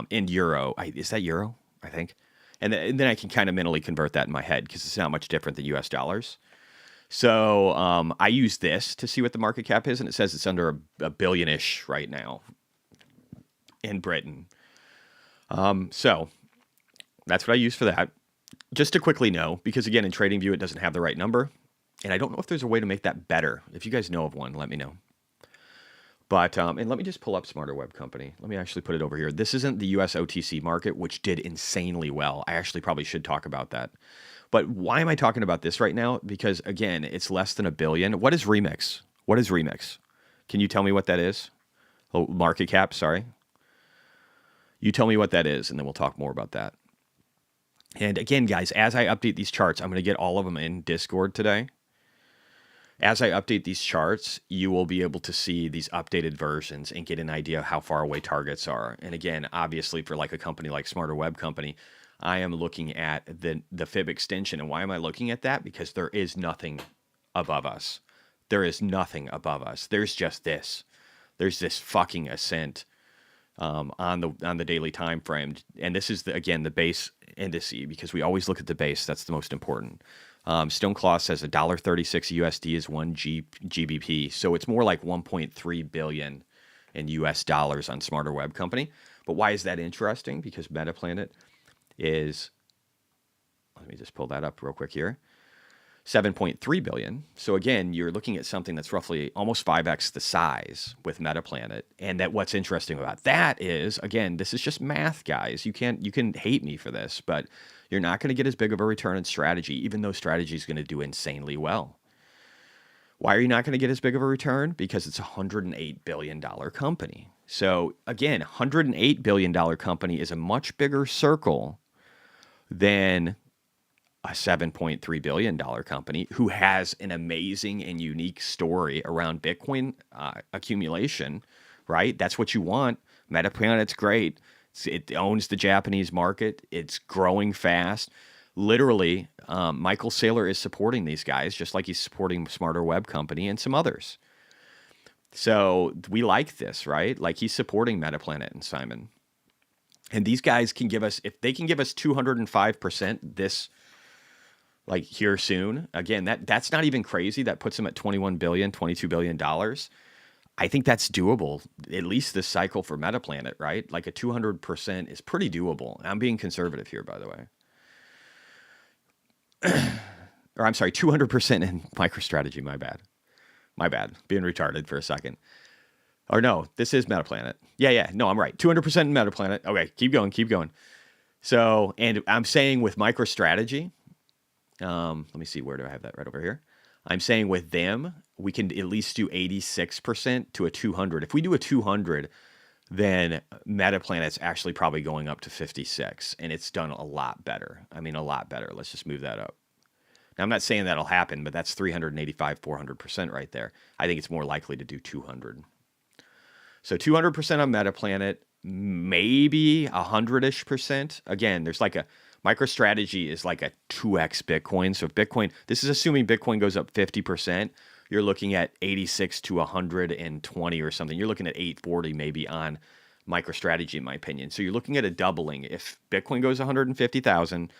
B: in euro. Is that euro? I think. And then I can kind of mentally convert that in my head because it's not much different than US dollars. So I use this to see what the market cap is, and it says it's under a billion-ish right now in Britain. So that's what I use for that. Just to quickly know, because again, in TradingView, it doesn't have the right number. And I don't know if there's a way to make that better. If you guys know of one, let me know. But, and let me just pull up Smarter Web Company. Let me actually put it over here. This isn't the US OTC market, which did insanely well. I actually probably should talk about that. But why am I talking about this right now? Because again, it's less than $1 billion. What is Remix? What is Remix? Can you tell me what that is? Oh, market cap, sorry. You tell me what that is, and then we'll talk more about that. And again, guys, as I update these charts, I'm going to get all of them in Discord today. As I update these charts, you will be able to see these updated versions and get an idea of how far away targets are. And again, obviously for like a company like Smarter Web Company, I am looking at the fib extension. And why am I looking at that? Because there is nothing above us. There is nothing above us. There's just this. There's this fucking ascent on the daily time frame. And this is, again, the base indice, because we always look at the base. That's the most important. Stoneclaw says $1.36 USD is 1 GBP. So it's more like 1.3 billion in US dollars on Smarter Web Company. But why is that interesting? Because MetaPlanet is, let me just pull that up real quick here, 7.3 billion. So again, you're looking at something that's roughly almost 5x the size with MetaPlanet. And that what's interesting about that is, again, this is just math, guys. You can hate me for this, but you're not going to get as big of a return in strategy, even though strategy is going to do insanely well. Why are you not going to get as big of a return? Because it's a $108 billion company. So again, $108 billion company is a much bigger circle than a $7.3 billion company who has an amazing and unique story around Bitcoin accumulation, right? That's what you want. MetaPlanet's great. It owns the Japanese market. It's growing fast. Literally, Michael Saylor is supporting these guys, just like he's supporting Smarter Web Company and some others. So we like this, right? Like he's supporting MetaPlanet and Simon. And these guys can give us, if they can give us 205% this, like here soon, again, that's not even crazy. That puts them at $21 billion, $22 billion. I think that's doable, at least this cycle for MetaPlanet, right? Like a 200% is pretty doable. I'm being conservative here, by the way. Or I'm sorry, 200% in MicroStrategy, my bad. My bad, being retarded for a second. Or no, this is MetaPlanet. Yeah, no, I'm right. 200% in MetaPlanet. Okay, keep going. So, and I'm saying with MicroStrategy, let me see, where do I have that? Right over here. I'm saying with them, we can at least do 86% to a 200. If we do a 200, then MetaPlanet's actually probably going up to 56, and it's done a lot better. I mean, a lot better. Let's just move that up. Now, I'm not saying that'll happen, but that's 385, 400% right there. I think it's more likely to do 200. So 200% on MetaPlanet, maybe 100-ish%. Again, there's like a MicroStrategy is like a 2x Bitcoin. So if Bitcoin, this is assuming Bitcoin goes up 50%, you're looking at 86 to 120 or something. You're looking at 840 maybe on MicroStrategy, in my opinion. So you're looking at a doubling. If Bitcoin goes 150,000,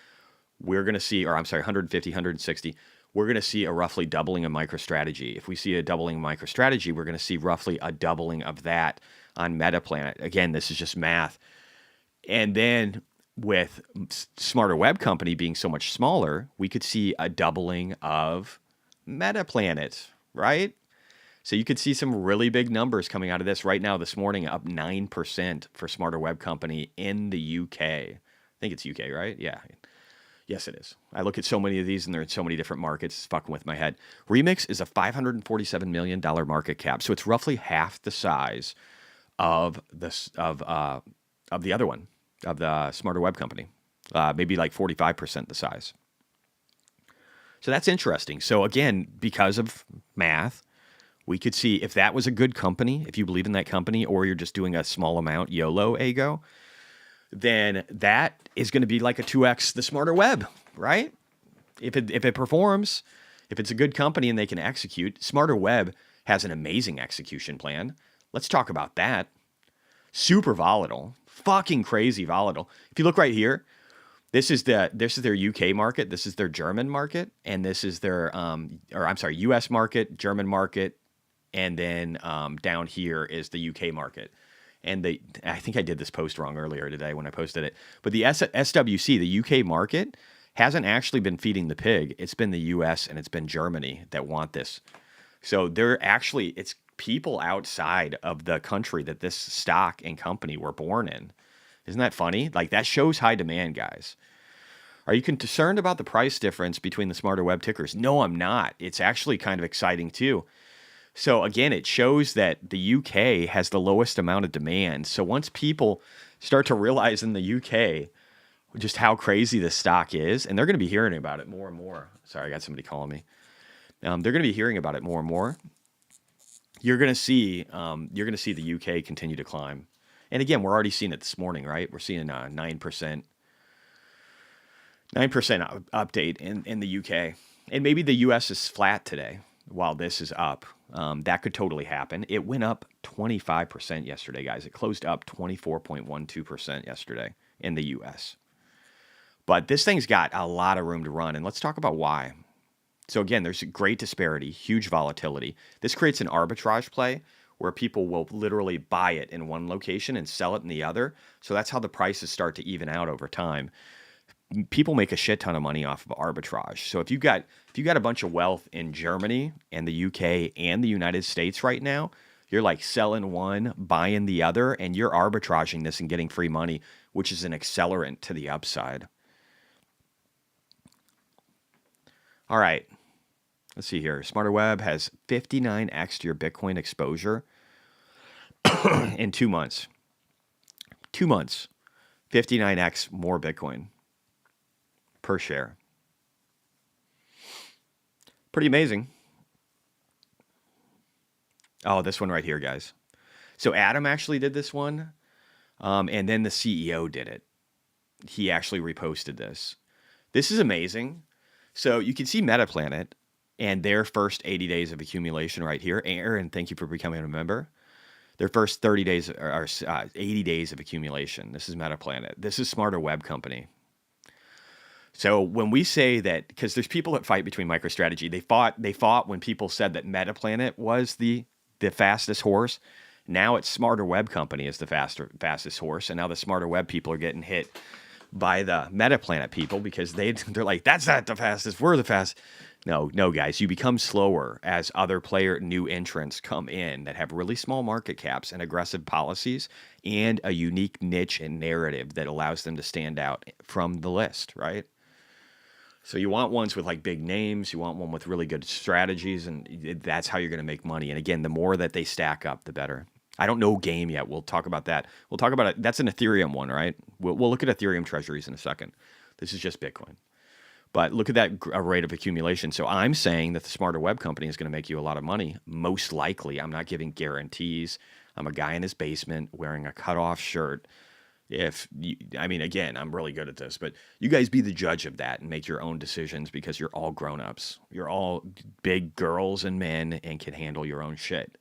B: we're going to see, or I'm sorry, 150, 160, we're going to see a roughly doubling of MicroStrategy. If we see a doubling of MicroStrategy, we're going to see roughly a doubling of that on Metaplanet. Again, this is just math. And then with Smarter Web Company being so much smaller, we could see a doubling of Metaplanet, right? So you could see some really big numbers coming out of this right now. This morning, up 9% for Smarter Web Company in the UK. I think it's UK, right? Yeah. Yes, it is. I look at so many of these, and they're in so many different markets. It's fucking with my head. Remix is a $547 million market cap, so it's roughly half the size of the other one, of the Smarter Web Company. Maybe like 45% the size. So that's interesting. So again, because of math, we could see if that was a good company, if you believe in that company, or you're just doing a small amount, YOLO, ego, then that is going to be like a 2x the Smarter Web, right? If it performs, if it's a good company and they can execute, Smarter Web has an amazing execution plan. Let's talk about that. Super volatile, fucking crazy volatile. If you look right here, this is their UK market, this is their German market, and this is their US market, German market, and then down here is the UK market. And I think I did this post wrong earlier today when I posted it. But the SWC, the UK market, hasn't actually been feeding the pig. It's been the US and it's been Germany that want this. So it's people outside of the country that this stock and company were born in. Isn't that funny? Like, that shows high demand, guys. Are you concerned about the price difference between the Smarter Web tickers? No, I'm not. It's actually kind of exciting too. So again, it shows that the UK has the lowest amount of demand. So once people start to realize in the UK just how crazy this stock is, and they're going to be hearing about it more and more. Sorry, I got somebody calling me. They're going to be hearing about it more and more. You're going to see the UK continue to climb. And again, we're already seeing it this morning, right? We're seeing a 9% update in the UK. And maybe the US is flat today while this is up. That could totally happen. It went up 25% yesterday, guys. It closed up 24.12% yesterday in the US. But this thing's got a lot of room to run, and let's talk about why. So again, there's a great disparity, huge volatility. This creates an arbitrage play where people will literally buy it in one location and sell it in the other. So that's how the prices start to even out over time. People make a shit ton of money off of arbitrage. So if you got a bunch of wealth in Germany and the UK and the United States right now, you're like selling one, buying the other, and you're arbitraging this and getting free money, which is an accelerant to the upside. All right. Let's see here. Smarter Web has 59x to your Bitcoin exposure in 2 months. 2 months. 59x more Bitcoin per share. Pretty amazing. Oh, this one right here, guys. So Adam actually did this one, and then the CEO did it. He actually reposted this. This is amazing. So you can see Metaplanet and their first 80 days of accumulation right here. Aaron, thank you for becoming a member. Their first 30 days or 80 days of accumulation. This is Metaplanet. This is Smarter Web Company. So when we say that, because there's people that fight between MicroStrategy, they fought when people said that Metaplanet was the fastest horse. Now it's Smarter Web Company is the fastest horse, and now the Smarter Web people are getting hit by the Metaplanet people because they're like, that's not the fastest, we're the fastest. No, guys, you become slower as other new entrants come in that have really small market caps and aggressive policies and a unique niche and narrative that allows them to stand out from the list, right? So you want ones with like big names, you want one with really good strategies, and that's how you're going to make money. And again, the more that they stack up, the better. I don't know game yet. We'll talk about that. We'll talk about it. That's an Ethereum one, right? We'll look at Ethereum treasuries in a second. This is just Bitcoin. But look at that rate of accumulation. So I'm saying that the Smarter Web Company is going to make you a lot of money. Most likely. I'm not giving guarantees. I'm a guy in his basement wearing a cutoff shirt, I mean, again, I'm really good at this, but you guys be the judge of that and make your own decisions because you're all grown-ups. You're all big girls and men and can handle your own shit.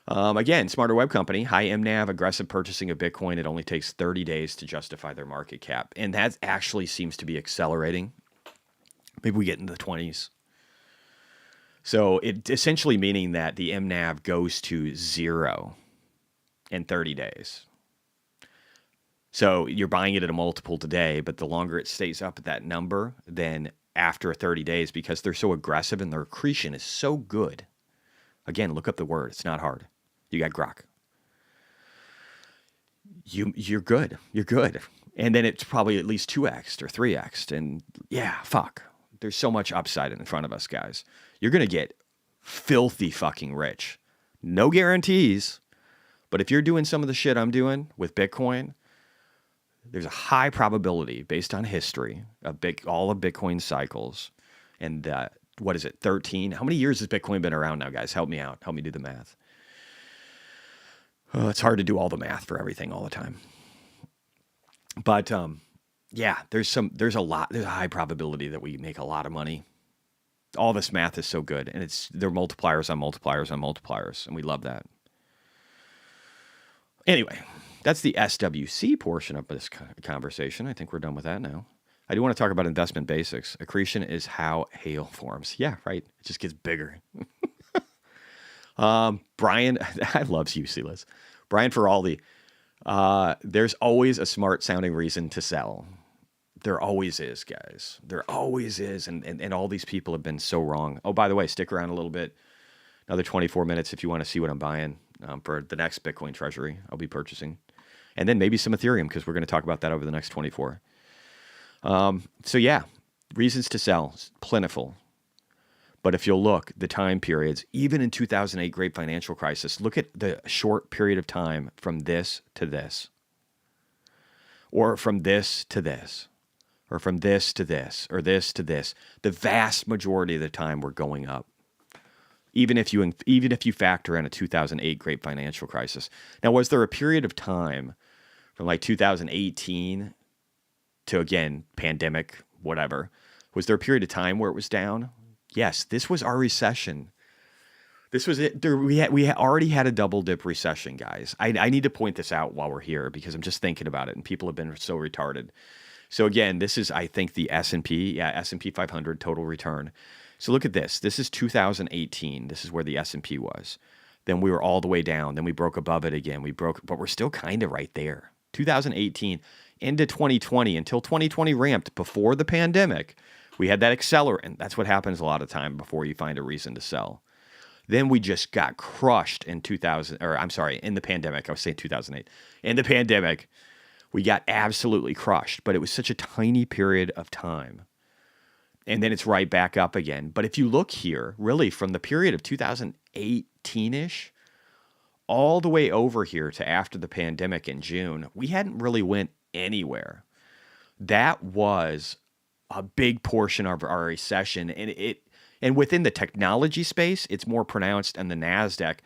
B: Again, smarter web company, high MNAV, aggressive purchasing of Bitcoin. It only takes 30 days to justify their market cap. And that actually seems to be accelerating. Maybe we get into the 20s. So it essentially meaning that the MNAV goes to 0 in 30 days. So you're buying it at a multiple today, but the longer it stays up at that number, then after 30 days, because they're so aggressive and their accretion is so good. Again, look up the word. It's not hard. You got grok. You're good. You're good. And then it's probably at least 2x or 3x. And yeah, fuck. There's so much upside in front of us, guys. You're going to get filthy fucking rich. No guarantees. But if you're doing some of the shit I'm doing with Bitcoin, there's a high probability based on history of all of Bitcoin cycles. And what is it, 13? How many years has Bitcoin been around now, guys? Help me out. Help me do the math. It's hard to do all the math for everything all the time. But yeah, there's a high probability that we make a lot of money. All this math is so good. And they're multipliers on multipliers on multipliers. And we love that. Anyway, that's the SWC portion of this conversation. I think we're done with that now. I do want to talk about investment basics. Accretion is how hail forms. Yeah, right. It just gets bigger. Brian, I love you, Silas. Brian Feraldi. There's always a smart sounding reason to sell. There always is, guys. There always is. And all these people have been so wrong. Oh, by the way, stick around a little bit. Another 24 minutes if you want to see what I'm buying for the next Bitcoin treasury I'll be purchasing. And then maybe some Ethereum because we're going to talk about that over the next 24. So yeah, reasons to sell, plentiful. But if you'll look, the time periods, even in 2008 great financial crisis, look at the short period of time from this to this. Or from this to this. Or from this to this. Or this to this. The vast majority of the time we're going up. Even if you factor in a 2008 great financial crisis. Now, was there a period of time from like 2018 to, again, pandemic, whatever? Was there a period of time where it was down? Yes, this was our recession. This was it. We already had a double dip recession, guys. I need to point this out while we're here because I'm just thinking about it and people have been so retarded. So again, this is, I think, the S&P 500 total return. So look at this. This is 2018. This is where the S&P was. Then we were all the way down. Then we broke above it again. But we're still kind of right there. 2018 into 2020 until 2020 ramped before the pandemic. We had that accelerant. That's what happens a lot of time before you find a reason to sell. Then we just got crushed in in the pandemic. I was saying 2008. In the pandemic, we got absolutely crushed, but it was such a tiny period of time. And then it's right back up again. But if you look here, really from the period of 2018-ish all the way over here to after the pandemic in June, we hadn't really went anywhere. That was a big portion of our recession. And within the technology space, it's more pronounced in the NASDAQ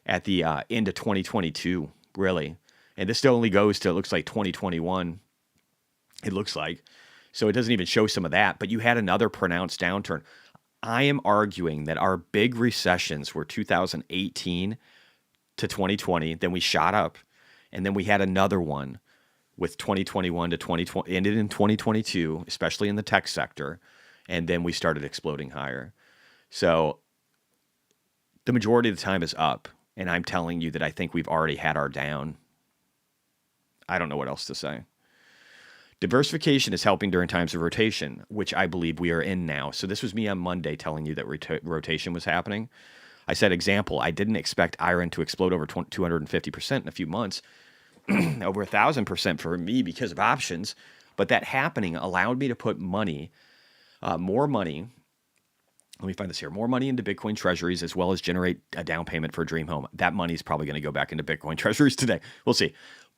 B: at the end of 2022, really. And this only goes to, it looks like 2021, it looks like. So it doesn't even show some of that, but you had another pronounced downturn. I am arguing that our big recessions were 2018 to 2020, then we shot up, and then we had another one with 2021 to 2020, ended in 2022, especially in the tech sector, and then we started exploding higher. So the majority of the time is up, and I'm telling you that I think we've already had our down. I don't know what else to say. Diversification is helping during times of rotation, which I believe we are in now. So this was me on Monday telling you that rotation was happening. I said, example, I didn't expect iron to explode over 250% in a few months, over 1,000% for me because of options. But that happening allowed me to put money, more money. Let me find this here. More money into Bitcoin treasuries as well as generate a down payment for a dream home. That money is probably going to go back into Bitcoin treasuries today. We'll see.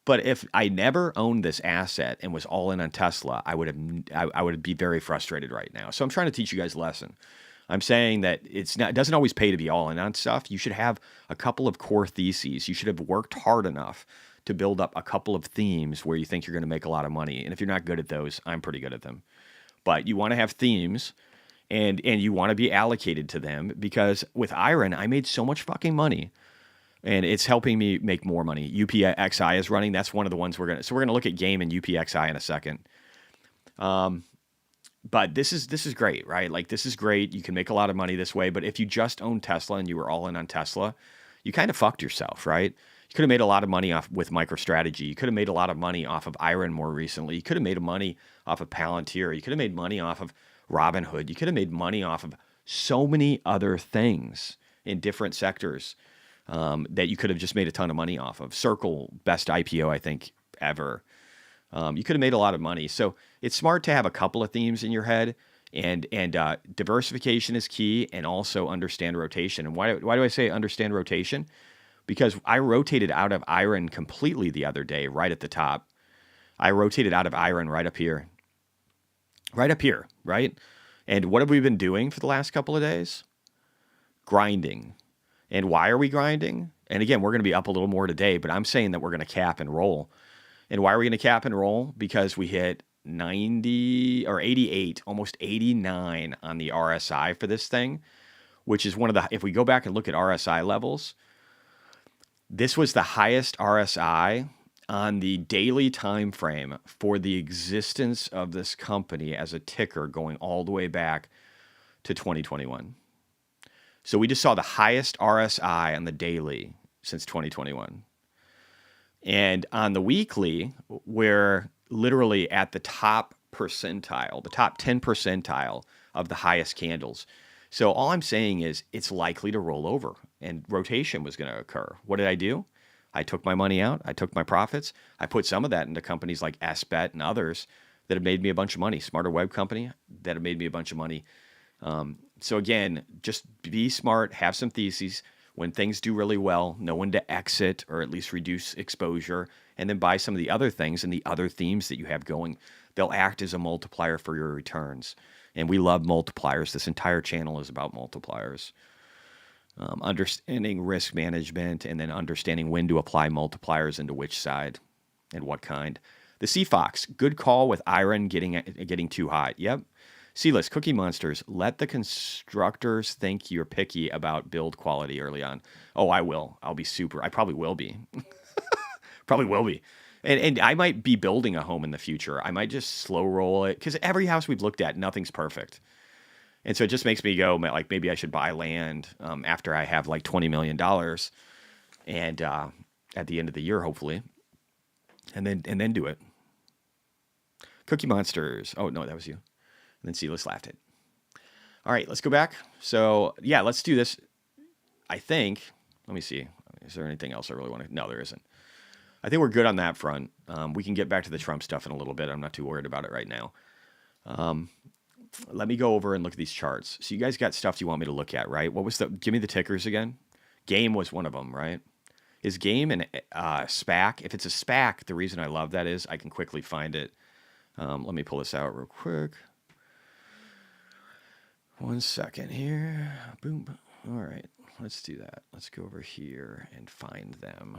B: But if I never owned this asset and was all in on Tesla, I would be very frustrated right now. So I'm trying to teach you guys a lesson. I'm saying that it doesn't always pay to be all in on stuff. You should have a couple of core theses. You should have worked hard enough to build up a couple of themes where you think you're going to make a lot of money. And if you're not good at those, I'm pretty good at them. But you want to have themes and you want to be allocated to them, because with Iron, I made so much fucking money and it's helping me make more money. UPXI is running. That's one of the ones we're going to look at Game and UPXI in a second. But this is great, right? Like, this is great. You can make a lot of money this way. But if you just own Tesla and you were all in on Tesla, you kind of fucked yourself, right? You could have made a lot of money off with MicroStrategy. You could have made a lot of money off of Iron more recently. You could have made money off of Palantir. You could have made money off of Robinhood. You could have made money off of so many other things in different sectors that you could have just made a ton of money off of. Circle, best IPO, I think, ever. You could have made a lot of money. So it's smart to have a couple of themes in your head, and diversification is key, and also understand rotation. And why do I say understand rotation? Because I rotated out of Iron completely the other day, right at the top. I rotated out of Iron right up here. Right up here, right? And what have we been doing for the last couple of days? Grinding. And why are we grinding? And again, we're going to be up a little more today, but I'm saying that we're going to cap and roll. And why are we going to cap and roll? Because we hit 90 or 88, almost 89 on the RSI for this thing, which is one of the, if we go back and look at RSI levels, this was the highest RSI on the daily time frame for the existence of this company as a ticker, going all the way back to 2021. So we just saw the highest RSI on the daily since 2021. And on the weekly, we're literally at the top percentile, the top 10 percentile of the highest candles. So all I'm saying is it's likely to roll over, and rotation was going to occur. What did I do? I took my money out. I took my profits. I put some of that into companies like SBET and others that have made me a bunch of money. Smarter Web Company that have made me a bunch of money. So again, just be smart, have some theses. When things do really well, know when to exit or at least reduce exposure, and then buy some of the other things and the other themes that you have going. They'll act as a multiplier for your returns. And we love multipliers. This entire channel is about multipliers. Understanding risk management, and then understanding when to apply multipliers into which side and what kind. The CFOX, good call with Iron getting too hot. Yep. C-list, Cookie Monsters, let the constructors think you're picky about build quality early on. Oh, I will. I probably will be. Probably will be. And I might be building a home in the future. I might just slow roll it, because every house we've looked at, nothing's perfect. And so it just makes me go, like, maybe I should buy land after I have like $20 million, and at the end of the year, hopefully, and then do it. Cookie Monsters. Oh, no, that was you. And then C-list laughed it. All right, let's go back. So, yeah, let's do this. I think, let me see. Is there anything else I really want to? No, there isn't. I think we're good on that front. We can get back to the Trump stuff in a little bit. I'm not too worried about it right now. Let me go over and look at these charts. So you guys got stuff you want me to look at, right? Give me the tickers again. Game was one of them, right? Is Game an SPAC? If it's a SPAC, the reason I love that is I can quickly find it. Let me pull this out real quick. 1 second here. Boom. All right. Let's do that. Let's go over here and find them.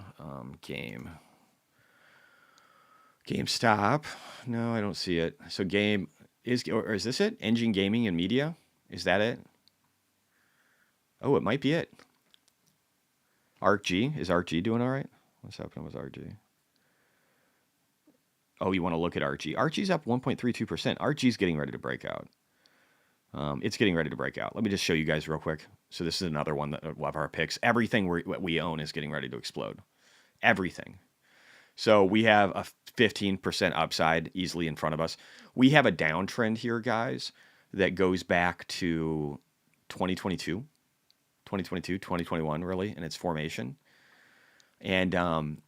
B: GameStop. No, I don't see it. So Game is this it? Engine Gaming and Media? Is that it? Oh, it might be it. ARKG. Is ARKG doing all right? What's happening with ARKG? Oh, you want to look at ARKG. ARKG's up 1.32%. ARKG's getting ready to break out. It's getting ready to break out. Let me just show you guys real quick. So this is another one of our picks. Everything we own is getting ready to explode. Everything. So we have a 15% upside easily in front of us. We have a downtrend here, guys, that goes back to 2022, 2021, really, in its formation. And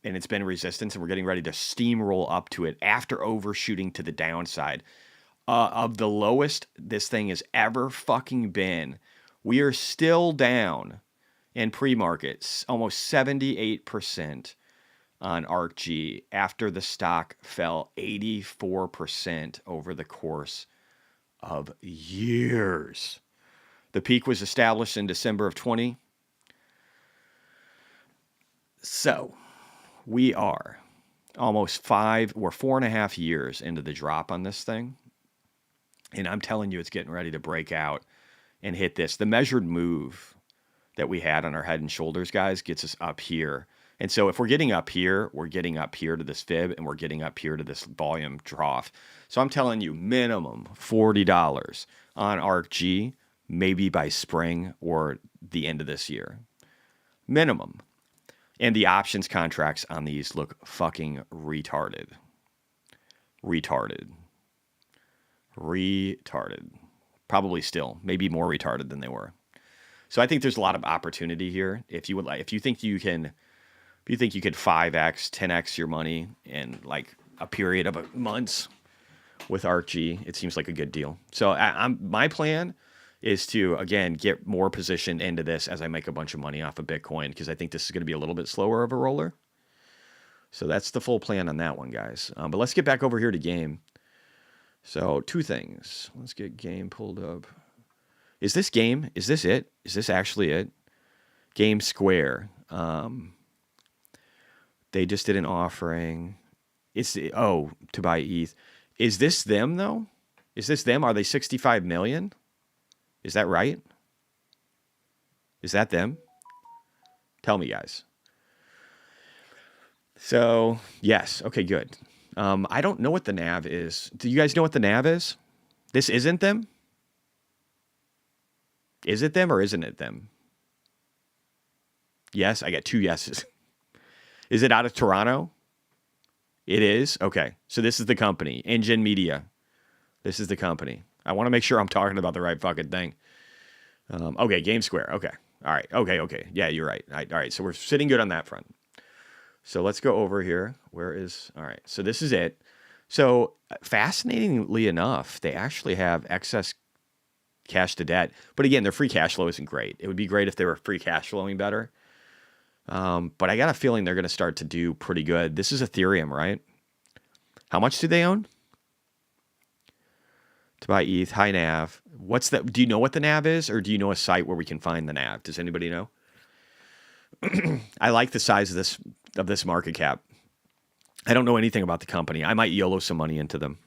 B: it's been resistance, and we're getting ready to steamroll up to it after overshooting to the downside. Of the lowest this thing has ever fucking been, we are still down in pre-market, almost 78% on ARKG after the stock fell 84% over the course of years. The peak was established in December of 20. So we are almost 4.5 years into the drop on this thing. And I'm telling you, it's getting ready to break out and hit this. The measured move that we had on our head and shoulders, guys, gets us up here. And so if we're getting up here, we're getting up here to this fib, and we're getting up here to this volume trough. So I'm telling you, minimum $40 on ARKG, maybe by spring or the end of this year. Minimum. And the options contracts on these look fucking retarded. Retarded. Probably still, maybe more retarded than they were. So I think there's a lot of opportunity here. If you think you could 5x, 10x your money in like a period of months with ARKG, it seems like a good deal. So my plan is to, again, get more positioned into this as I make a bunch of money off of Bitcoin, because I think this is going to be a little bit slower of a roller. So that's the full plan on that one, guys. But let's get back over here to game. So 2 things. Let's get game pulled up. Is this game? Is this it? Is this actually it? Game Square. They just did an offering. To buy ETH. Is this them though? Is this them? Are they 65 million? Is that right? Is that them? Tell me, guys. So, yes. Okay, good. I don't know what the NAV is. Do you guys know what the NAV is? This isn't them? Is it them or isn't it them? Yes, I got 2 yeses. Is it out of Toronto? It is? Okay. So this is the company. Engine Media. This is the company. I want to make sure I'm talking about the right fucking thing. Okay, Game Square. Okay. All right. Okay. Yeah, you're right. All right. So we're sitting good on that front. So let's go over here. All right. So this is it. So fascinatingly enough, they actually have excess cash to debt. But again, their free cash flow isn't great. It would be great if they were free cash flowing better. But I got a feeling they're going to start to do pretty good. This is Ethereum, right? How much do they own? To buy ETH, high NAV. What's that? Do you know what the NAV is, or do you know a site where we can find the NAV? Does anybody know? I like the size of this market cap. I don't know anything about the company. I might YOLO some money into them.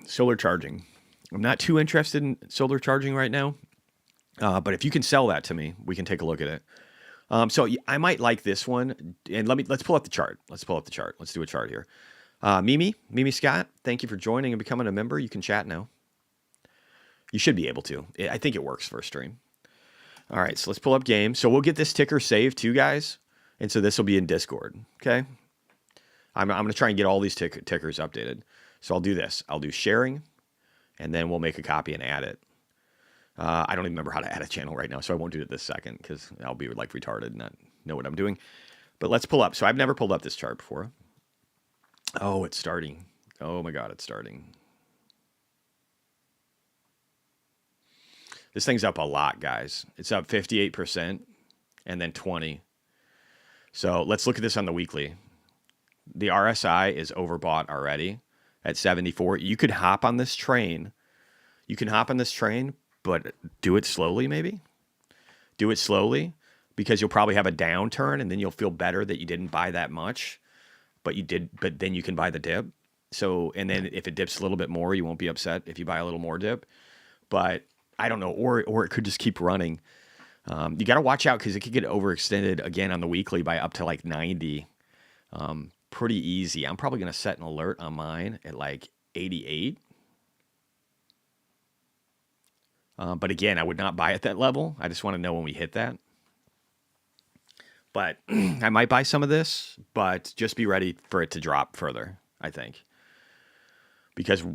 B: Solar charging. I'm not too interested in solar charging right now, but if you can sell that to me, we can take a look at it. So I might like this one, and let's pull up the chart. Let's do a chart here. Mimi Scott, thank you for joining and becoming a member. You can chat now. You should be able to. I think it works for a stream. All right, so let's pull up game. So we'll get this ticker saved too, guys, and so this will be in Discord. Okay, I'm going to try and get all these tickers updated. So I'll do this. I'll do sharing, and then we'll make a copy and add it. I don't even remember how to add a channel right now, so I won't do it this second because I'll be like retarded and not know what I'm doing. But let's pull up. So I've never pulled up this chart before. Oh, it's starting. Oh my God, it's starting. This thing's up a lot, guys. It's up 58% and then 20. So let's look at this on the weekly. The RSI is overbought already at 74. You could hop on this train. But do it slowly, maybe. Do it slowly, because you'll probably have a downturn, and then you'll feel better that you didn't buy that much, but then you can buy the dip. So, and then if it dips a little bit more, you won't be upset if you buy a little more dip. But I don't know, or it could just keep running. You got to watch out because it could get overextended again on the weekly by up to like 90. Pretty easy. I'm probably going to set an alert on mine at like 88. But again, I would not buy at that level. I just want to know when we hit that. But I might buy some of this, but just be ready for it to drop further, I think. Because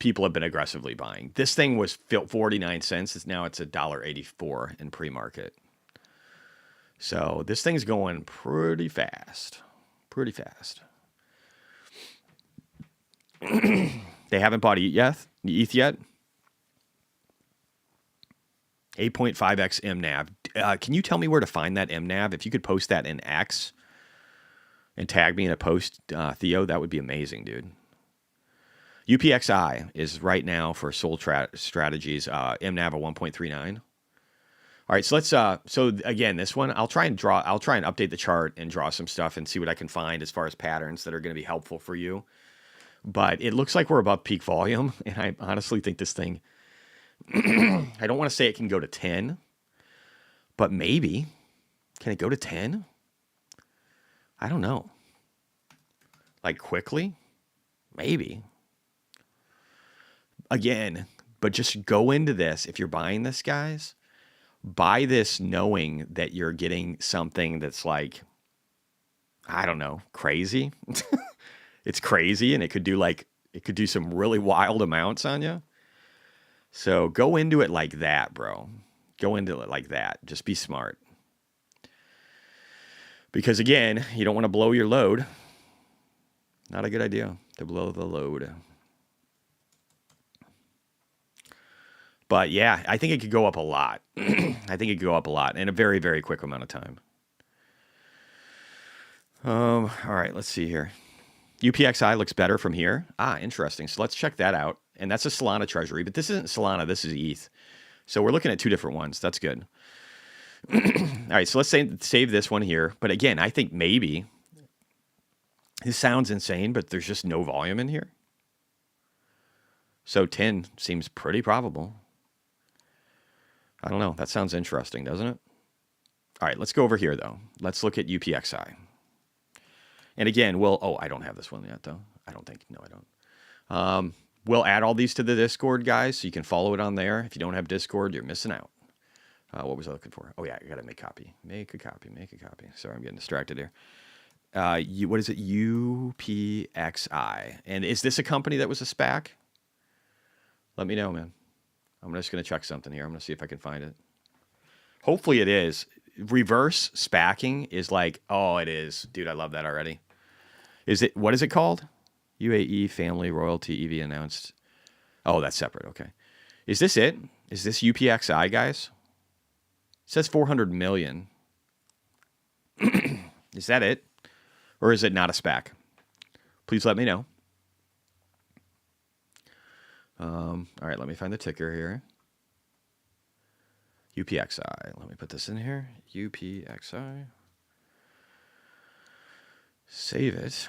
B: people have been aggressively buying. This thing was 49 cents. Now it's $1.84 in pre-market. So this thing's going pretty fast. Pretty fast. They haven't bought ETH yet. 8.5x MNAV. Can you tell me where to find that MNAV? If you could post that in X and tag me in a post, Theo, that would be amazing, dude. UPXI is right now for Soul Strategies, MNAV of 1.39. All right, so let's so again, this one I'll try and update the chart and draw some stuff and see what I can find as far as patterns that are going to be helpful for you. But it looks like we're above peak volume, and I honestly think this thing I don't want to say it can go to 10, but maybe. Can it go to 10? I don't know. Like quickly? Maybe. Again, but just go into this. If you're buying this, guys, buy this knowing that you're getting something that's like, I don't know, crazy. It's crazy, and it could do some really wild amounts on you. So go into it like that, bro. Go into it like that. Just be smart. Because again, you don't want to blow your load. Not a good idea to blow the load. But yeah, I think it could go up a lot. I think it could go up a lot in a very, very quick amount of time. All right, let's see here. UPXI looks better from here. Interesting. So let's check that out. And that's a Solana treasury, but this isn't Solana, this is ETH. So we're looking at two different ones. That's good. All right, so let's save this one here. But again, I think maybe, this sounds insane, but there's just no volume in here. So 10 seems pretty probable. I don't know. That sounds interesting, doesn't it? All right, let's go over here, though. Let's look at UPXI. And again, I don't have this one yet, though. I don't think. No, I don't. We'll add all these to the Discord, guys, so you can follow it on there. If you don't have Discord, you're missing out. What was I looking for? Oh, yeah, I got to make a copy. Make a copy. Sorry, I'm getting distracted here. What is it? UPXI. And is this a company that was a SPAC? Let me know, man. I'm just going to check something here. I'm going to see if I can find it. Hopefully it is. Reverse SPACing is like, oh, it is. Dude, I love that already. What is it called? UAE Family Royalty EV announced. Oh, that's separate. Okay. Is this it? Is this UPXI, guys? It says 400 million. Is that it? Or is it not a SPAC? Please let me know. All right, let me find the ticker here. UPXI. Let me put this in here. UPXI. Save it.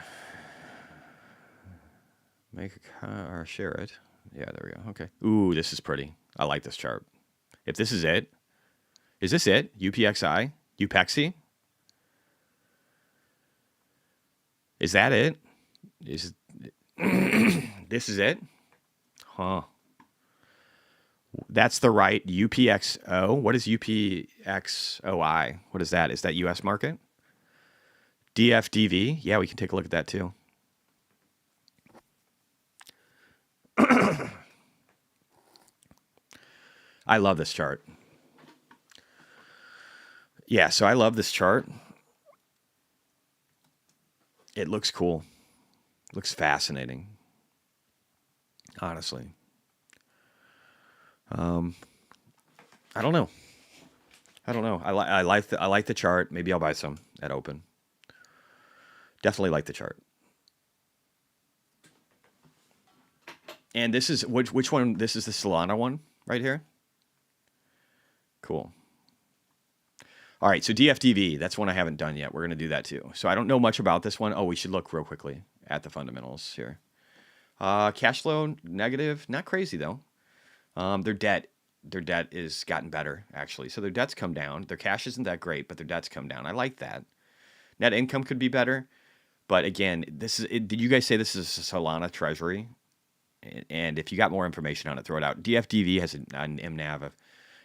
B: Or share it. Yeah, there we go. Okay. Ooh, this is pretty. I like this chart. If this is it, is this it? UPXI? UPEXI? Is that it? This is it? Huh. That's the right UPXO. What is UPXOI? What is that? Is that US market? DFDV? Yeah, we can take a look at that too. I love this chart. Yeah, so I love this chart. It looks cool. It looks fascinating. Honestly. I don't know. I like the chart. Maybe I'll buy some at open. Definitely like the chart. And this is which one? This is the Solana one right here. Cool. All right, so DFDV, that's one I haven't done yet. We're going to do that too. So I don't know much about this one. Oh, we should look real quickly at the fundamentals here. Cash flow negative, not crazy though. Their debt is gotten better actually. So their debt's come down. Their cash isn't that great, but their debt's come down. I like that. Net income could be better, but again, did you guys say this is a Solana treasury? And if you got more information on it, throw it out. DFDV has an MNAV.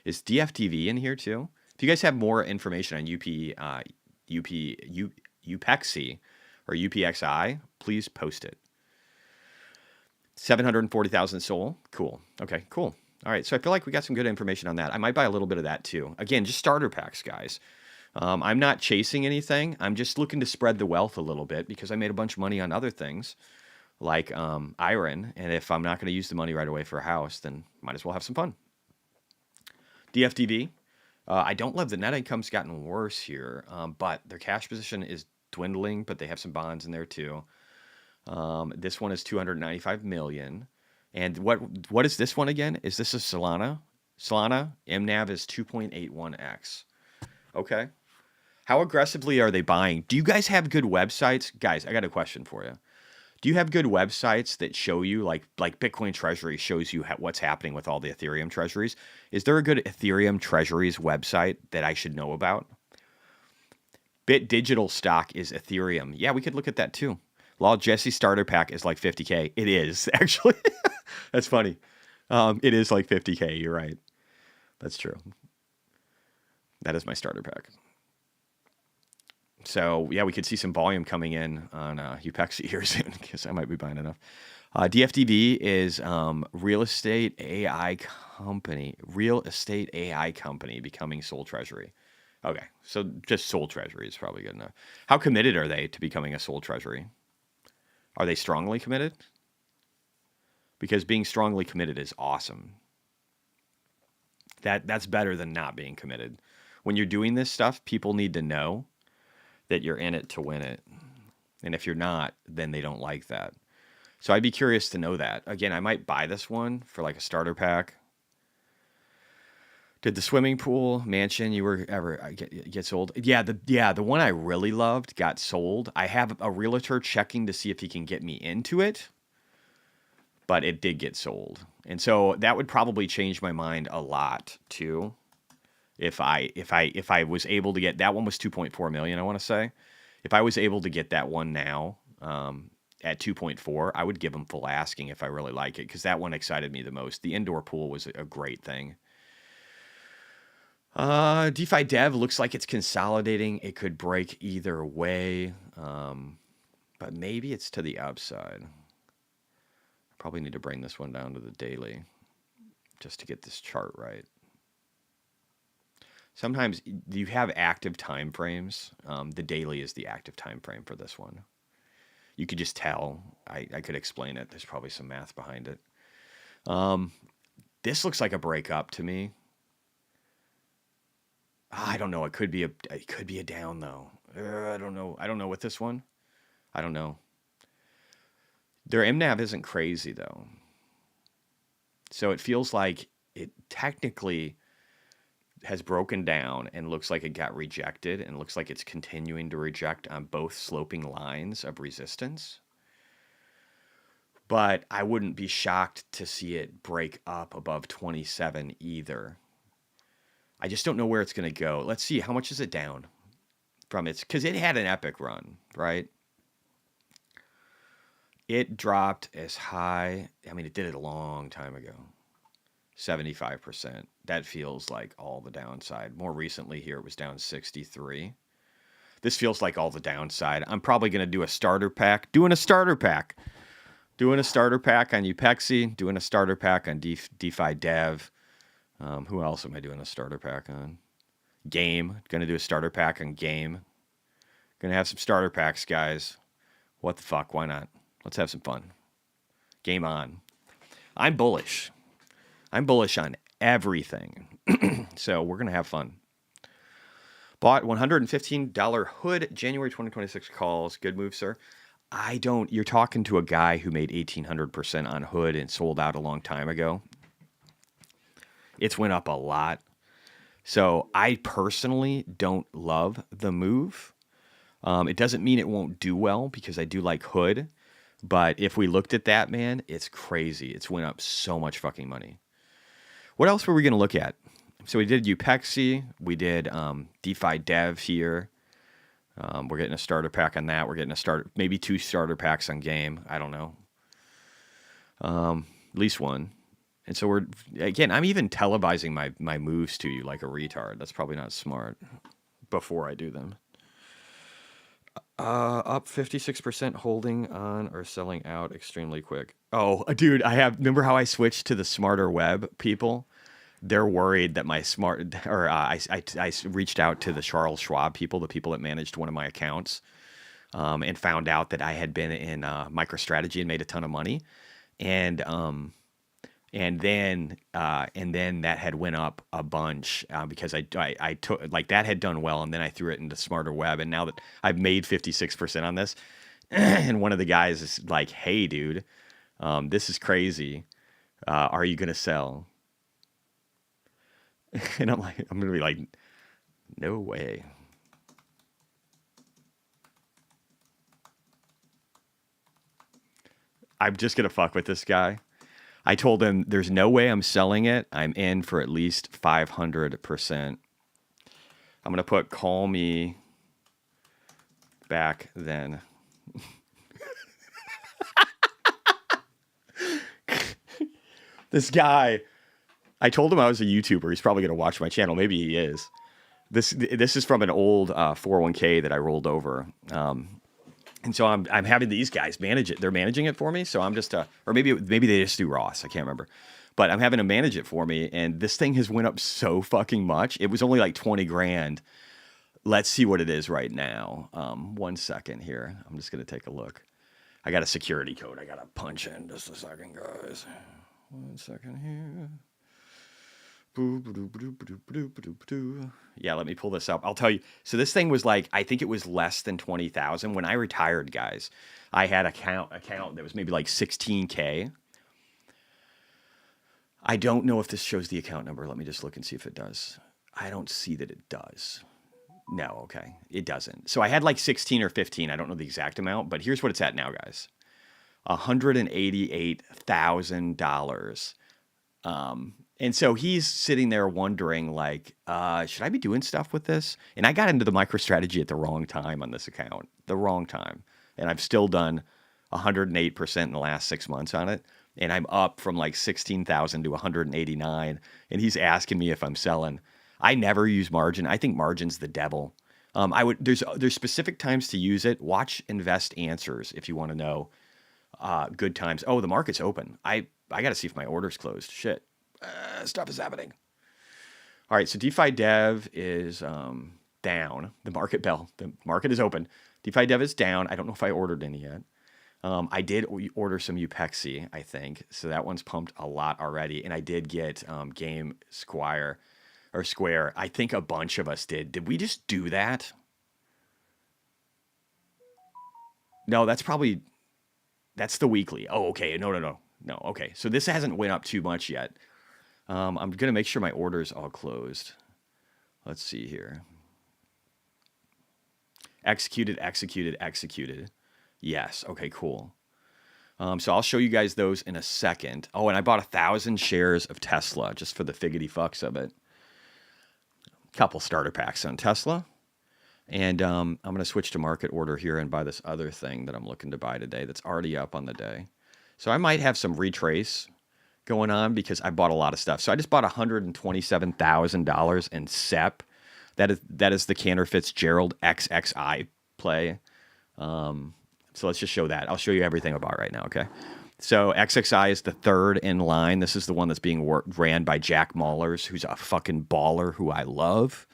B: Is DFDV in here too? If you guys have more information on UPEXI or UPXI, please post it. 740,000 SOL. Cool. Okay, cool. All right, so I feel like we got some good information on that. I might buy a little bit of that too. Again, just starter packs, guys. I'm not chasing anything. I'm just looking to spread the wealth a little bit because I made a bunch of money on other things like iron. And if I'm not going to use the money right away for a house, then might as well have some fun. DFDV. I don't love the net income's gotten worse here, but their cash position is dwindling, but they have some bonds in there too. This one is 295 million. And what is this one again? Is this a Solana? Solana, MNAV is 2.81x. Okay. How aggressively are they buying? Do you guys have good websites? Guys, I got a question for you. Do you have good websites that show you, like Bitcoin Treasury shows you what's happening with all the Ethereum treasuries? Is there a good Ethereum treasuries website that I should know about? Bit Digital stock is Ethereum. Yeah, we could look at that too. Law Jesse starter pack is like 50K. It is, actually. That's funny. It is like 50K. You're right. That's true. That is my starter pack. So, yeah, we could see some volume coming in on Upexi here soon because I might be buying enough. DFDV is real estate AI company. Real estate AI company becoming sole treasury. Okay, so just sole treasury is probably good enough. How committed are they to becoming a sole treasury? Are they strongly committed? Because being strongly committed is awesome. That's better than not being committed. When you're doing this stuff, people need to know that you're in it to win it. And if you're not, then they don't like that. So I'd be curious to know that. Again, I might buy this one for like a starter pack. Did the swimming pool mansion you were ever get sold? Yeah, the one I really loved got sold. I have a realtor checking to see if he can get me into it, but it did get sold. And so that would probably change my mind a lot too. If I was able to get that one was 2.4 million, I want to say. If I was able to get that one now at 2.4, I would give them full asking if I really like it because that one excited me the most. The indoor pool was a great thing. DeFi Dev looks like it's consolidating. It could break either way, but maybe it's to the upside. I probably need to bring this one down to the daily just to get this chart right. Sometimes you have active time frames. The daily is the active time frame for this one. You could just tell. I could explain it. There's probably some math behind it. This looks like a breakup to me. I don't know. It could be a down though. I don't know. I don't know with this one. I don't know. Their MNAV isn't crazy though. So it feels like it technically has broken down and looks like it got rejected and looks like it's continuing to reject on both sloping lines of resistance. But I wouldn't be shocked to see it break up above 27 either. I just don't know where it's going to go. Let's see. How much is it down from its... Because it had an epic run, right? It dropped as high... I mean, it did it a long time ago. 75%. That feels like all the downside. More recently here, it was down 63. This feels like all the downside. I'm probably going to do a starter pack. Doing a starter pack on Upexi. Doing a starter pack on DeFi Dev. Who else am I doing a starter pack on? Game. Going to do a starter pack on Game. Going to have some starter packs, guys. What the fuck? Why not? Let's have some fun. Game on. I'm bullish. I'm bullish on everything. So we're going to have fun. Bought $115 hood, January 2026 calls. Good move, sir. You're talking to a guy who made 1,800% on hood and sold out a long time ago. It's went up a lot. So I personally don't love the move. It doesn't mean it won't do well because I do like hood. But if we looked at that, man, it's crazy. It's went up so much fucking money. What else were we going to look at? So we did Upexi. We did DeFi Dev here. We're getting a starter pack on that. We're getting maybe 2 starter packs on Game. I don't know. At least one. And so I'm even televising my moves to you like a retard. That's probably not smart before I do them. Up 56%, holding on or selling out extremely quick. Oh, dude, remember how I switched to the smarter web people? They're worried that I reached out to the Charles Schwab people, the people that managed one of my accounts, and found out that I had been in MicroStrategy and made a ton of money. And then that had went up a bunch because I took, like, that had done well, and then I threw it into Smarter Web, and now that I've made 56% on this, and one of the guys is like, "Hey, dude, this is crazy. Are you gonna sell?" And I'm going to be like, no way. I'm just going to fuck with this guy. I told him there's no way I'm selling it. I'm in for at least 500%. I'm going to put call me back then. This guy, I told him I was a YouTuber. He's probably going to watch my channel. Maybe he is. This is from an old 401k that I rolled over. And so I'm having these guys manage it. They're managing it for me. So I'm just, or maybe they just do Ross. I can't remember. But I'm having them manage it for me. And this thing has went up so fucking much. It was only like 20 grand. Let's see what it is right now. 1 second here. I'm just going to take a look. I got a security code I got to punch in. Just a second, guys. 1 second here. Yeah, let me pull this up. I'll tell you. So this thing was like, I think it was less than 20,000 when I retired, guys. I had account that was maybe like 16K. I don't know if this shows the account number. Let me just look and see if it does. I don't see that it does. No, okay. It doesn't. So I had like 16 or 15. I don't know the exact amount, but here's what it's at now, guys. $188,000. And so he's sitting there wondering, like, should I be doing stuff with this? And I got into the MicroStrategy at the wrong time on this account, the wrong time. And I've still done 108% in the last 6 months on it. And I'm up from like 16,000 to 189. And he's asking me if I'm selling. I never use margin. I think margin's the devil. There's specific times to use it. Watch Invest Answers if you want to know good times. Oh, the market's open. I got to see if my order's closed. Shit. Stuff is happening. All right, so DeFi Dev is down. The market is open. DeFi Dev is down. I don't know if I ordered any yet. I did order some Upexi, I think. So that one's pumped a lot already. And I did get Game Square. I think a bunch of us did. Did we just do that? No, that's the weekly. Oh, okay. No. Okay. So this hasn't went up too much yet. I'm going to make sure my order's all closed. Let's see here. Executed. Yes. Okay, cool. So I'll show you guys those in a second. Oh, and I bought 1,000 shares of Tesla just for the figgity fucks of it. Couple starter packs on Tesla. And I'm going to switch to market order here and buy this other thing that I'm looking to buy today that's already up on the day. So I might have some retrace going on because I bought a lot of stuff. So I just bought $127,000 in SEP. That is the Cantor Fitzgerald XXI play. So let's just show that. I'll show you everything about right now, okay? So XXI is the third in line. This is the one that's being ran by Jack Mallers, who's a fucking baller who I love.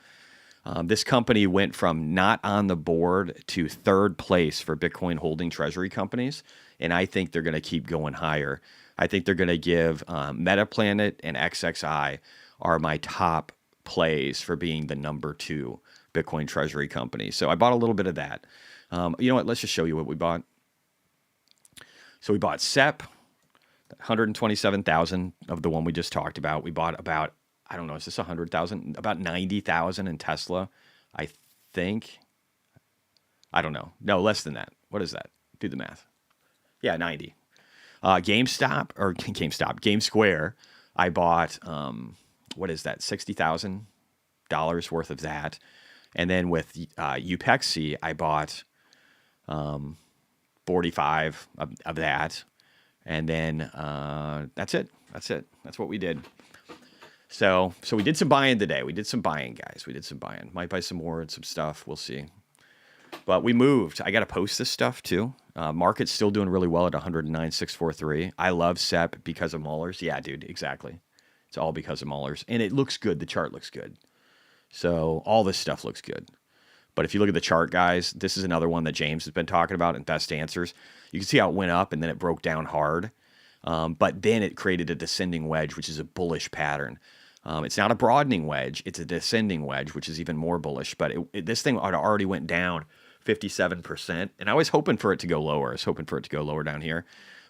B: This company went from not on the board to third place for Bitcoin holding treasury companies, and I think they're going to keep going higher. I think they're going to give Metaplanet and XXI are my top plays for being the number 2 Bitcoin treasury company. So I bought a little bit of that. You know what? Let's just show you what we bought. So we bought SEP, 127,000 of the one we just talked about. We bought about, I don't know, is this 100,000? About 90,000 in Tesla, I think. I don't know. No, less than that. What is that? Do the math. Yeah, 90. Game Square, I bought, what is that, $60,000 worth of that. And then with Upexi, I bought 45 of that. And then that's it. That's what we did. So we did some buying today. We did some buying, guys. Might buy some more and some stuff. We'll see. But we moved. I got to post this stuff too. Market's still doing really well at 109,643. I love SEP because of Maulers. Yeah, dude, exactly. It's all because of Maulers. And it looks good. The chart looks good. So all this stuff looks good. But if you look at the chart, guys, this is another one that James has been talking about in Best Answers. You can see how it went up and then it broke down hard. But then it created a descending wedge, which is a bullish pattern. It's not a broadening wedge. It's a descending wedge, which is even more bullish. But this thing already went down 57%. And I was hoping for it to go lower. I was hoping for it to go lower down here.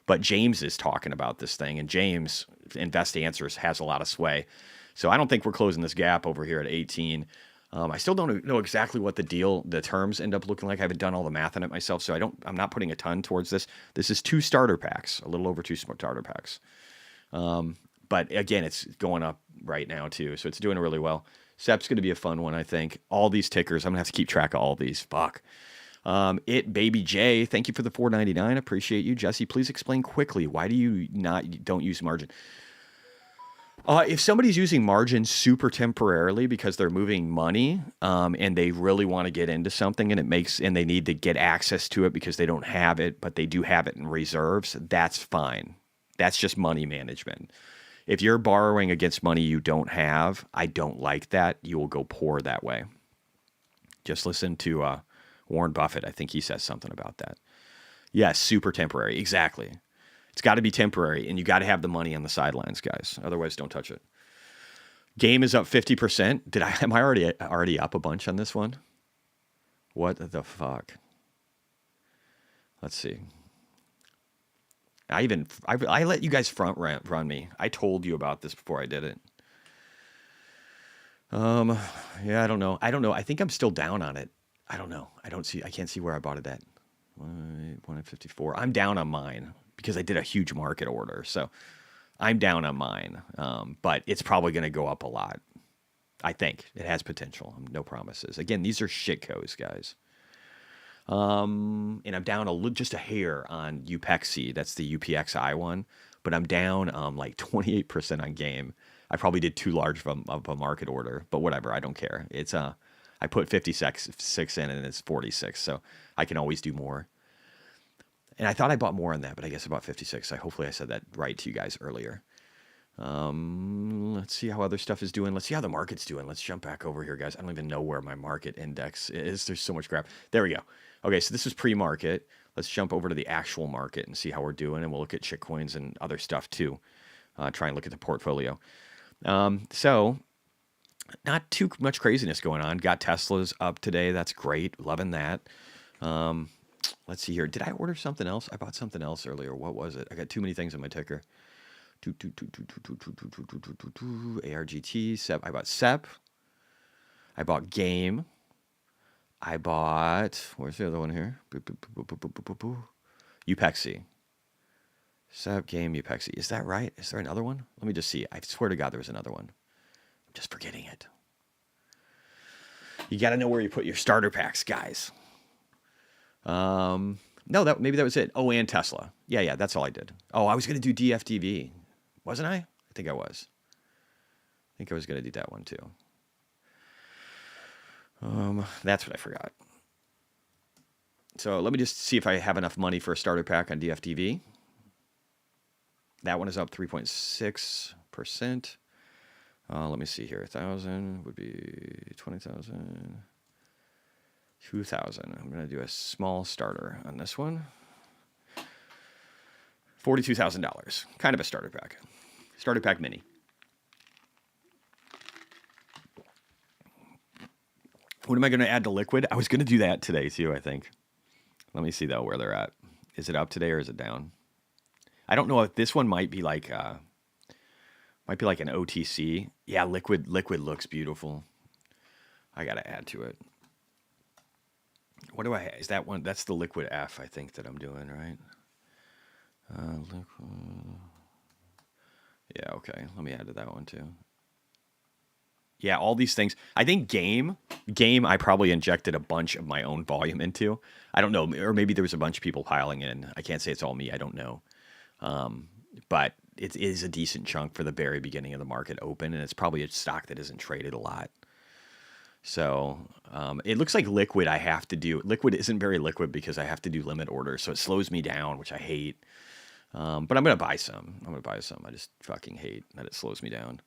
B: But James is talking about this thing. And James, Invest Answers, has a lot of sway. So I don't think we're closing this gap over here at 18. I still don't know exactly what the terms end up looking like. I haven't done all the math on it myself, so I'm not putting a ton towards this. This is 2 starter packs, a little over 2 starter packs. But again, it's going up right now too, so it's doing really well. SEP's going to be a fun one, I think. All these tickers, I'm going to have to keep track of all these. Fuck. Baby J, thank you for the $4.99. Appreciate you. Jesse, please explain quickly, why do you don't use margin? If somebody's using margin super temporarily because they're moving money, and they really want to get into something and they need to get access to it because they don't have it, but they do have it in reserves, that's fine. That's just money management. If you're borrowing against money you don't have, I don't like that. You will go poor that way. Just listen to Warren Buffett. I think he says something about that. Yes, super temporary. Exactly. It's got to be temporary, and you got to have the money on the sidelines, guys. Otherwise, don't touch it. Game is up 50%. Am I already up a bunch on this one? What the fuck? Let's see. I let you guys front run me. I told you about this before I did it. Yeah, I don't know. I think I'm still down on it. I don't know. I can't see where I bought it at. 154. I'm down on mine because I did a huge market order. So I'm down on mine. But it's probably going to go up a lot. I think it has potential. No promises. Again, these are shitco's, guys. And I'm down just a hair on Upexi. That's the UPXI one. But I'm down like 28% on game. I probably did too large of a market order, but whatever. I don't care. It's I put 56 in and it's 46, so I can always do more. And I thought I bought more on that, but I guess I bought 56. Hopefully I said that right to you guys earlier. Let's see how other stuff is doing. Let's see how the market's doing. Let's jump back over here, guys. I don't even know where my market index is. There's so much crap. There we go. Okay, so this is pre-market. Let's jump over to the actual market and see how we're doing, and we'll look at shitcoins and other stuff too. Try and look at the portfolio. So not too much craziness going on. Got Tesla's up today. That's great. Loving that. Let's see here. Did I order something else? I bought something else earlier. What was it? I got too many things on my ticker. ARGT, SEP. I bought SEP. I bought Game. I bought, where's the other one here? Upexi. SEP, Game, Upexi. Is that right? Is there another one? Let me just see. I swear to God there was another one. I'm just forgetting it. You got to know where you put your starter packs, guys. No, maybe that was it. Oh, and Tesla. Yeah, that's all I did. Oh, I was going to do DFDV. Wasn't I? I think I was. I think I was going to do that one too. That's what I forgot. So let me just see if I have enough money for a starter pack on DFDV. That one is up 3.6%. Let me see here. 1,000 would be 20,000. 2,000. I'm going to do a small starter on this one. $42,000. Kind of a starter pack. Starter pack mini. What am I going to add to liquid? I was going to do that today too, I think. Let me see though where they're at. Is it up today or is it down? I don't know if this one might be like an OTC. Yeah, liquid looks beautiful. I got to add to it. What do I have? Is that one? That's the liquid F, I think, that I'm doing, right? Liquid. Yeah, okay. Let me add to that one too. Yeah, all these things. I think game, I probably injected a bunch of my own volume into. I don't know, or maybe there was a bunch of people piling in. I can't say it's all me. I don't know. But it is a decent chunk for the very beginning of the market open, and it's probably a stock that isn't traded a lot. So it looks like liquid I have to do. Liquid isn't very liquid because I have to do limit orders, so it slows me down, which I hate. But I'm going to buy some. I just fucking hate that it slows me down.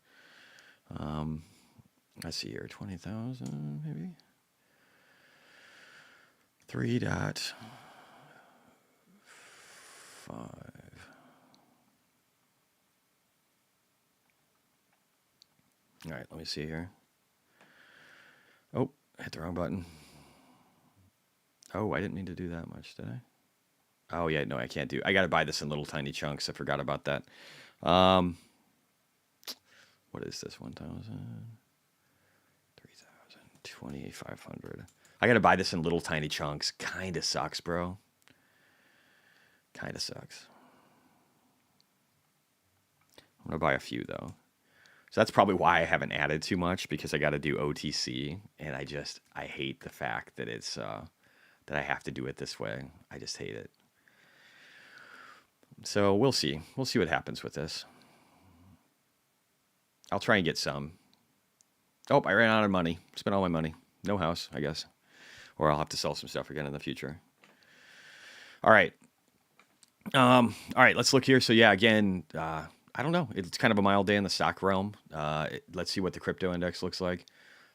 B: Let's see here, 20,000 maybe. 3.5. All right, let me see here. Oh, hit the wrong button. Oh, I didn't mean to do that much, did I? Oh, yeah, no, I can't do. I got to buy this in little tiny chunks. I forgot about that. What is this? 1,000, 3,000, 2,500. I got to buy this in little tiny chunks. Kind of sucks, bro. Kind of sucks. I'm going to buy a few, though. So that's probably why I haven't added too much, because I got to do OTC, and I hate the fact that it's that I have to do it this way. I just hate it. So we'll see. We'll see what happens with this. I'll try and get some. Oh, I ran out of money. Spent all my money. No house, I guess. Or I'll have to sell some stuff again in the future. All right. All right, let's look here. So yeah, again, I don't know. It's kind of a mild day in the stock realm. Let's see what the crypto index looks like.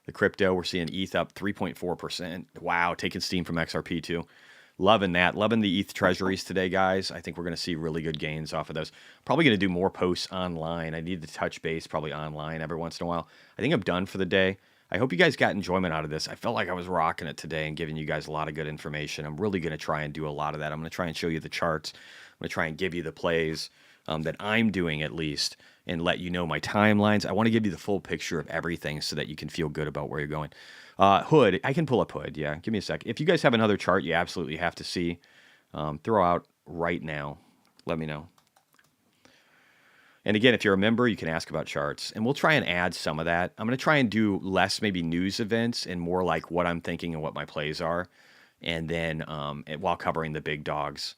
B: The crypto, we're seeing ETH up 3.4%. Wow, taking steam from XRP too. Loving that. Loving the ETH treasuries today, guys. I think we're going to see really good gains off of those. Probably going to do more posts online. I need to touch base probably online every once in a while. I think I'm done for the day. I hope you guys got enjoyment out of this. I felt like I was rocking it today and giving you guys a lot of good information. I'm really going to try and do a lot of that. I'm going to try and show you the charts. I'm going to try and give you the plays that I'm doing, at least, and let you know my timelines. I want to give you the full picture of everything so that you can feel good about where you're going. Hood, I can pull up Hood. Yeah, give me a sec. If you guys have another chart you absolutely have to see, throw out right now. Let me know. And again, if you're a member, you can ask about charts, and we'll try and add some of that. I'm going to try and do less maybe news events and more like what I'm thinking and what my plays are, and then while covering the big dogs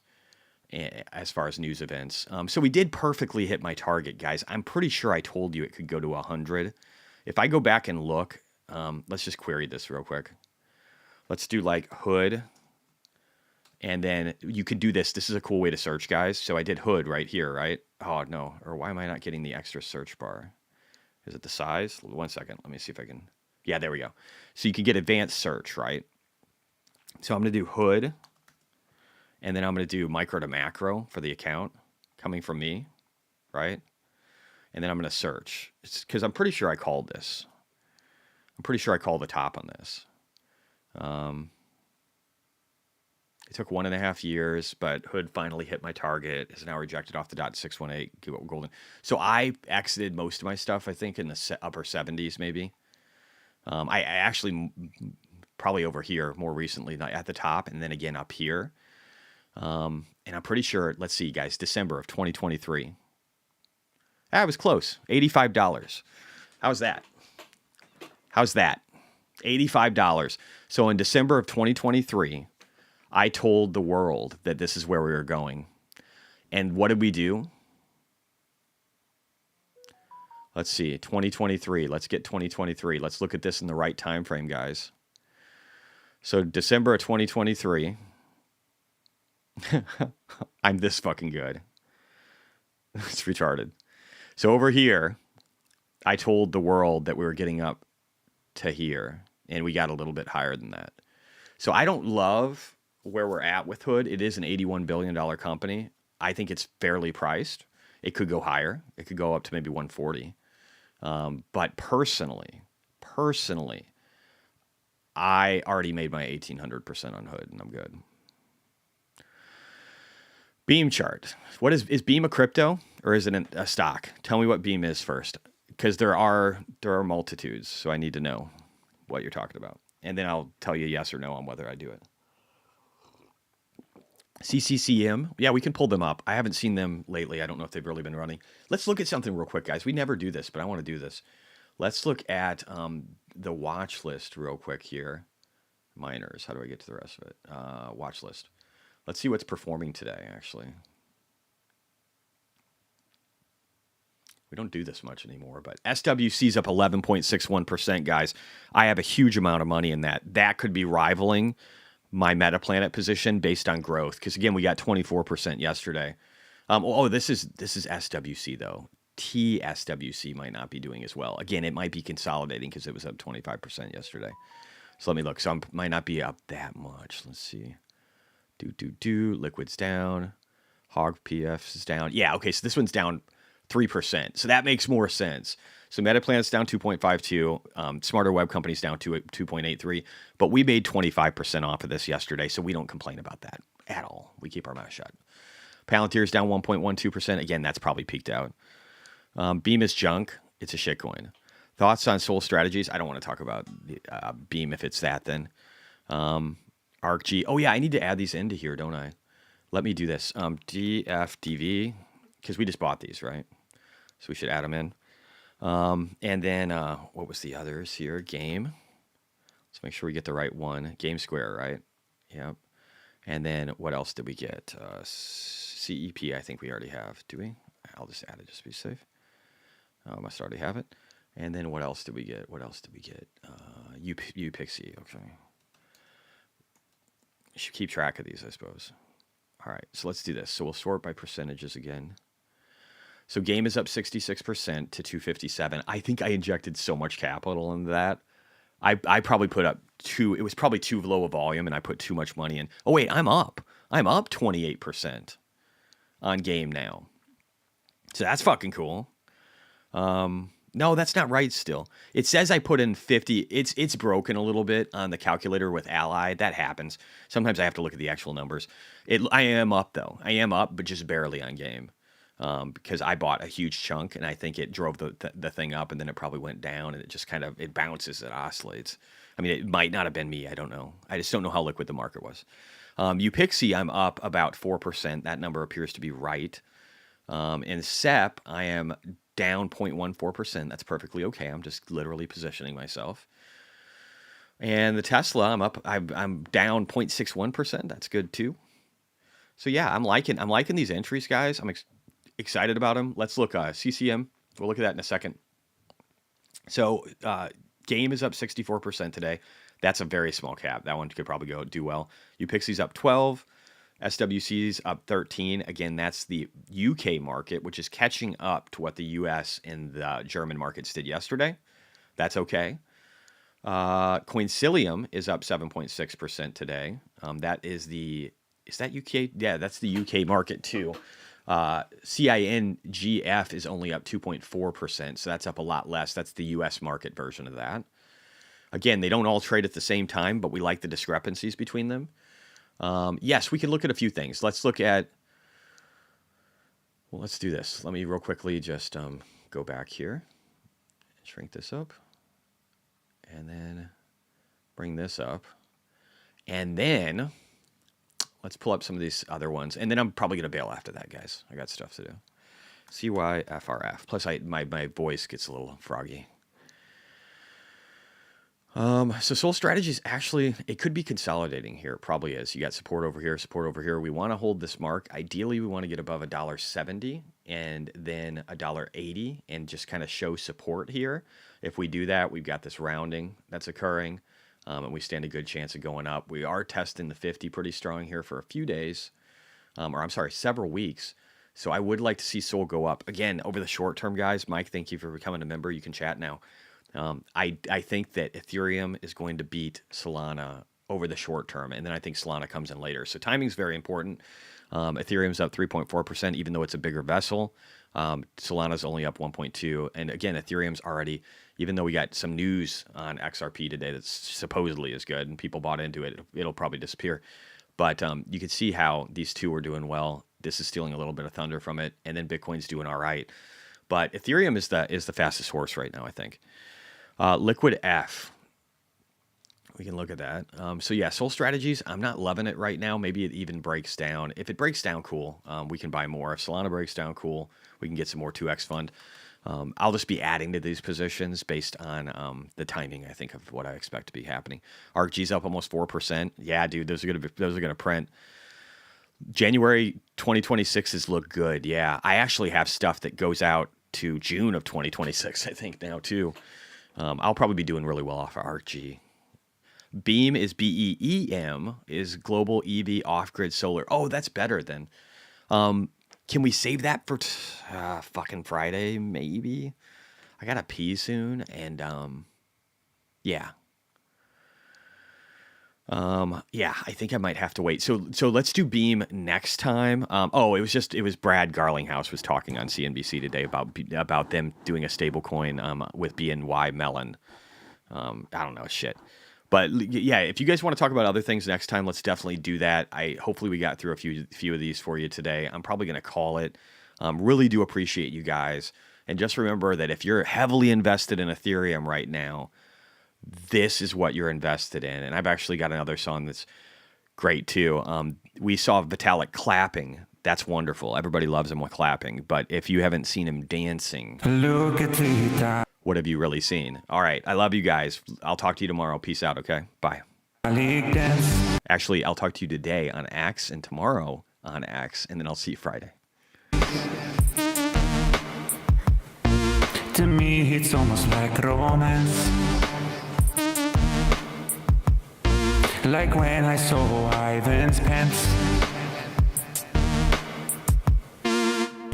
B: as far as news events. So we did perfectly hit my target, guys. I'm pretty sure I told you it could go to 100. If I go back and look, let's just query this real quick. Let's do like Hood. And then you could do this. This is a cool way to search, guys. So I did Hood right here, right? Oh, no. Or why am I not getting the extra search bar? Is it the size? 1 second. Let me see if I can. Yeah, there we go. So you can get advanced search, right? So I'm going to do Hood. And then I'm going to do micro to macro for the account coming from me, right? And then I'm going to search. Because I'm pretty sure I called this. I'm pretty sure I called the top on this. It took 1.5 years, but Hood finally hit my target. Is now rejected off the .618 golden. So I exited most of my stuff, I think, in the upper 70s, maybe. I actually probably over here more recently, at the top, and then again up here. And I'm pretty sure, let's see, guys, December of 2023. That was close. $85. How's that? How's that? $85. So in December of 2023, I told the world that this is where we were going. And what did we do? Let's see, 2023. Let's get 2023. Let's look at this in the right time frame, guys. So December of 2023. I'm this fucking good. It's retarded. So over here, I told the world that we were getting up to here, and we got a little bit higher than that. So I don't love where we're at with Hood. It is an $81 billion company. I think it's fairly priced. It could go higher. It could go up to maybe 140. But personally, I already made my 1,800% on Hood, and I'm good. Beam chart. What is Beam a crypto or is it a stock? Tell me what Beam is first, because there are multitudes, so I need to know what you're talking about, and then I'll tell you yes or no on whether I do it. CCCM, yeah, we can pull them up. I haven't seen them lately. I don't know if they've really been running. Let's look at something real quick, guys. We never do this, but I want to do this. Let's look at the watch list real quick here. Miners. How do I get to the rest of it? Watch list. Let's see what's performing today, actually. We don't do this much anymore, but SWC's up 11.61%, guys. I have a huge amount of money in that. That could be rivaling my Metaplanet position based on growth, because again, we got 24% yesterday. This is SWC though. TSWC might not be doing as well. Again, it might be consolidating because it was up 25% yesterday. So let me look. So I might not be up that much. Let's see. Liquid's down. Hog PF is down. Yeah, okay, so this one's down 3%. So that makes more sense. So Metaplanet's down 2.52. Smarter Web Company's down 2.83. But we made 25% off of this yesterday, so we don't complain about that at all. We keep our mouth shut. Palantir's down 1.12%. Again, that's probably peaked out. Beam is junk. It's a shitcoin. Thoughts on Soul Strategies? I don't want to talk about the, Beam if it's that then. ArcG. Oh yeah, I need to add these into here, don't I? Let me do this. DFDV, because we just bought these, right? So we should add them in. And then what was the others here? Game. Let's make sure we get the right one. Game Square, right? Yep. And then what else did we get? CEP, I think we already have. Do we? I'll just add it just to be safe. I must already have it. And then what else did we get? What else did we get? UPixie. Okay. You should keep track of these, I suppose. All right, so let's do this. So we'll sort by percentages again. So game is up 66% to 257. I think I injected so much capital into that. I probably put up it was probably too low a volume, and I put too much money in. Oh, wait, I'm up. I'm up 28% on game now. So that's fucking cool. No, that's not right still. It says I put in 50. It's broken a little bit on the calculator with Ally. That happens. Sometimes I have to look at the actual numbers. I am up, though. I am up, but just barely on game. Because I bought a huge chunk, and I think it drove the thing up, and then it probably went down, and it just kind of, it bounces, it oscillates. I mean, it might not have been me. I don't know. I just don't know how liquid the market was. UPixie, I'm up about 4%. That number appears to be right. In SEP, I am down 0.14%. That's perfectly okay. I'm just literally positioning myself. And the Tesla, I'm down 0.61%. That's good too. So yeah, I'm liking these entries, guys. I'm excited about them. Let's look CCM. We'll look at that in a second. So game is up 64% today. That's a very small cap. That one could probably do well. UPixie's up 12. SWC's up 13. Again, that's the UK market, which is catching up to what the US and the German markets did yesterday. That's okay. Coincilium is up 7.6% today. Is that UK? Yeah, that's the UK market too. CINGF is only up 2.4%, so that's up a lot less. That's the US market version of that. Again, they don't all trade at the same time, but we like the discrepancies between them. Yes, we can look at a few things. Let's look at, well, let's do this. Let me real quickly just go back here, shrink this up, and then bring this up. And then let's pull up some of these other ones. And then I'm probably going to bail after that, guys. I got stuff to do. CYFRF. Plus, my voice gets a little froggy. So Soul Strategies, actually, it could be consolidating here. It probably is. You got support over here, support over here. We want to hold this mark. Ideally, we want to get above $1.70 and then $1.80 and just kind of show support here. If we do that, we've got this rounding that's occurring, and we stand a good chance of going up. We are testing the 50 pretty strong here for a few days, several weeks. So I would like to see Soul go up. Again, over the short term, guys. Mike, thank you for becoming a member. You can chat now. I think that Ethereum is going to beat Solana over the short term, and then I think Solana comes in later. So timing is very important. Ethereum's up 3.4%, even though it's a bigger vessel. Solana's only up 1.2%. And again, Ethereum's already, even though we got some news on XRP today that supposedly is good and people bought into it, it'll probably disappear. But you can see how these two are doing well. This is stealing a little bit of thunder from it, and then Bitcoin's doing all right. But Ethereum is the fastest horse right now, I think. Liquid F. We can look at that. So yeah, Soul Strategies, I'm not loving it right now. Maybe it even breaks down. If it breaks down, cool. We can buy more. If Solana breaks down, cool. We can get some more 2x fund. I'll just be adding to these positions based on the timing, I think, of what I expect to be happening. ArcG's up almost 4%. Yeah, dude, those are gonna print. January 2026's look good. Yeah, I actually have stuff that goes out to June of 2026, I think, now too. I'll probably be doing really well off of ArcG. Beam is BEEM, is Global EV Off-Grid Solar. Oh, that's better then. Can we save that for fucking Friday, maybe? I got to pee soon, and yeah. I think I might have to wait. So let's do Beam next time. It was Brad Garlinghouse was talking on CNBC today about them doing a stable coin with BNY Mellon. I don't know shit. But yeah, if you guys want to talk about other things next time, let's definitely do that. Hopefully we got through a few of these for you today. I'm probably going to call it. Really do appreciate you guys. And just remember that if you're heavily invested in Ethereum right now, this is what you're invested in. And I've actually got another song that's great too. We saw Vitalik clapping. That's wonderful. Everybody loves him with clapping. But if you haven't seen him dancing, what have you really seen? All right. I love you guys. I'll talk to you tomorrow. Peace out. Okay. Bye. Actually, I'll talk to you today on X and tomorrow on X, and then I'll see you Friday.
A: To me, it's almost like romance. Like when I saw Ivan's pants.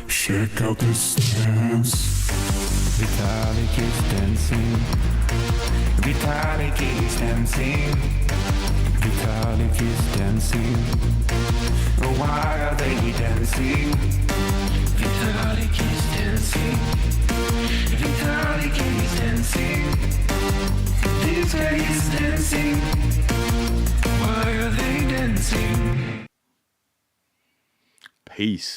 A: Check out this dance. Vitalik is dancing. Vitalik is dancing. Vitalik is dancing. Why are they dancing? Vitalik is dancing. Vitalik is dancing. This guy is dancing. Why are they dancing?
B: Peace.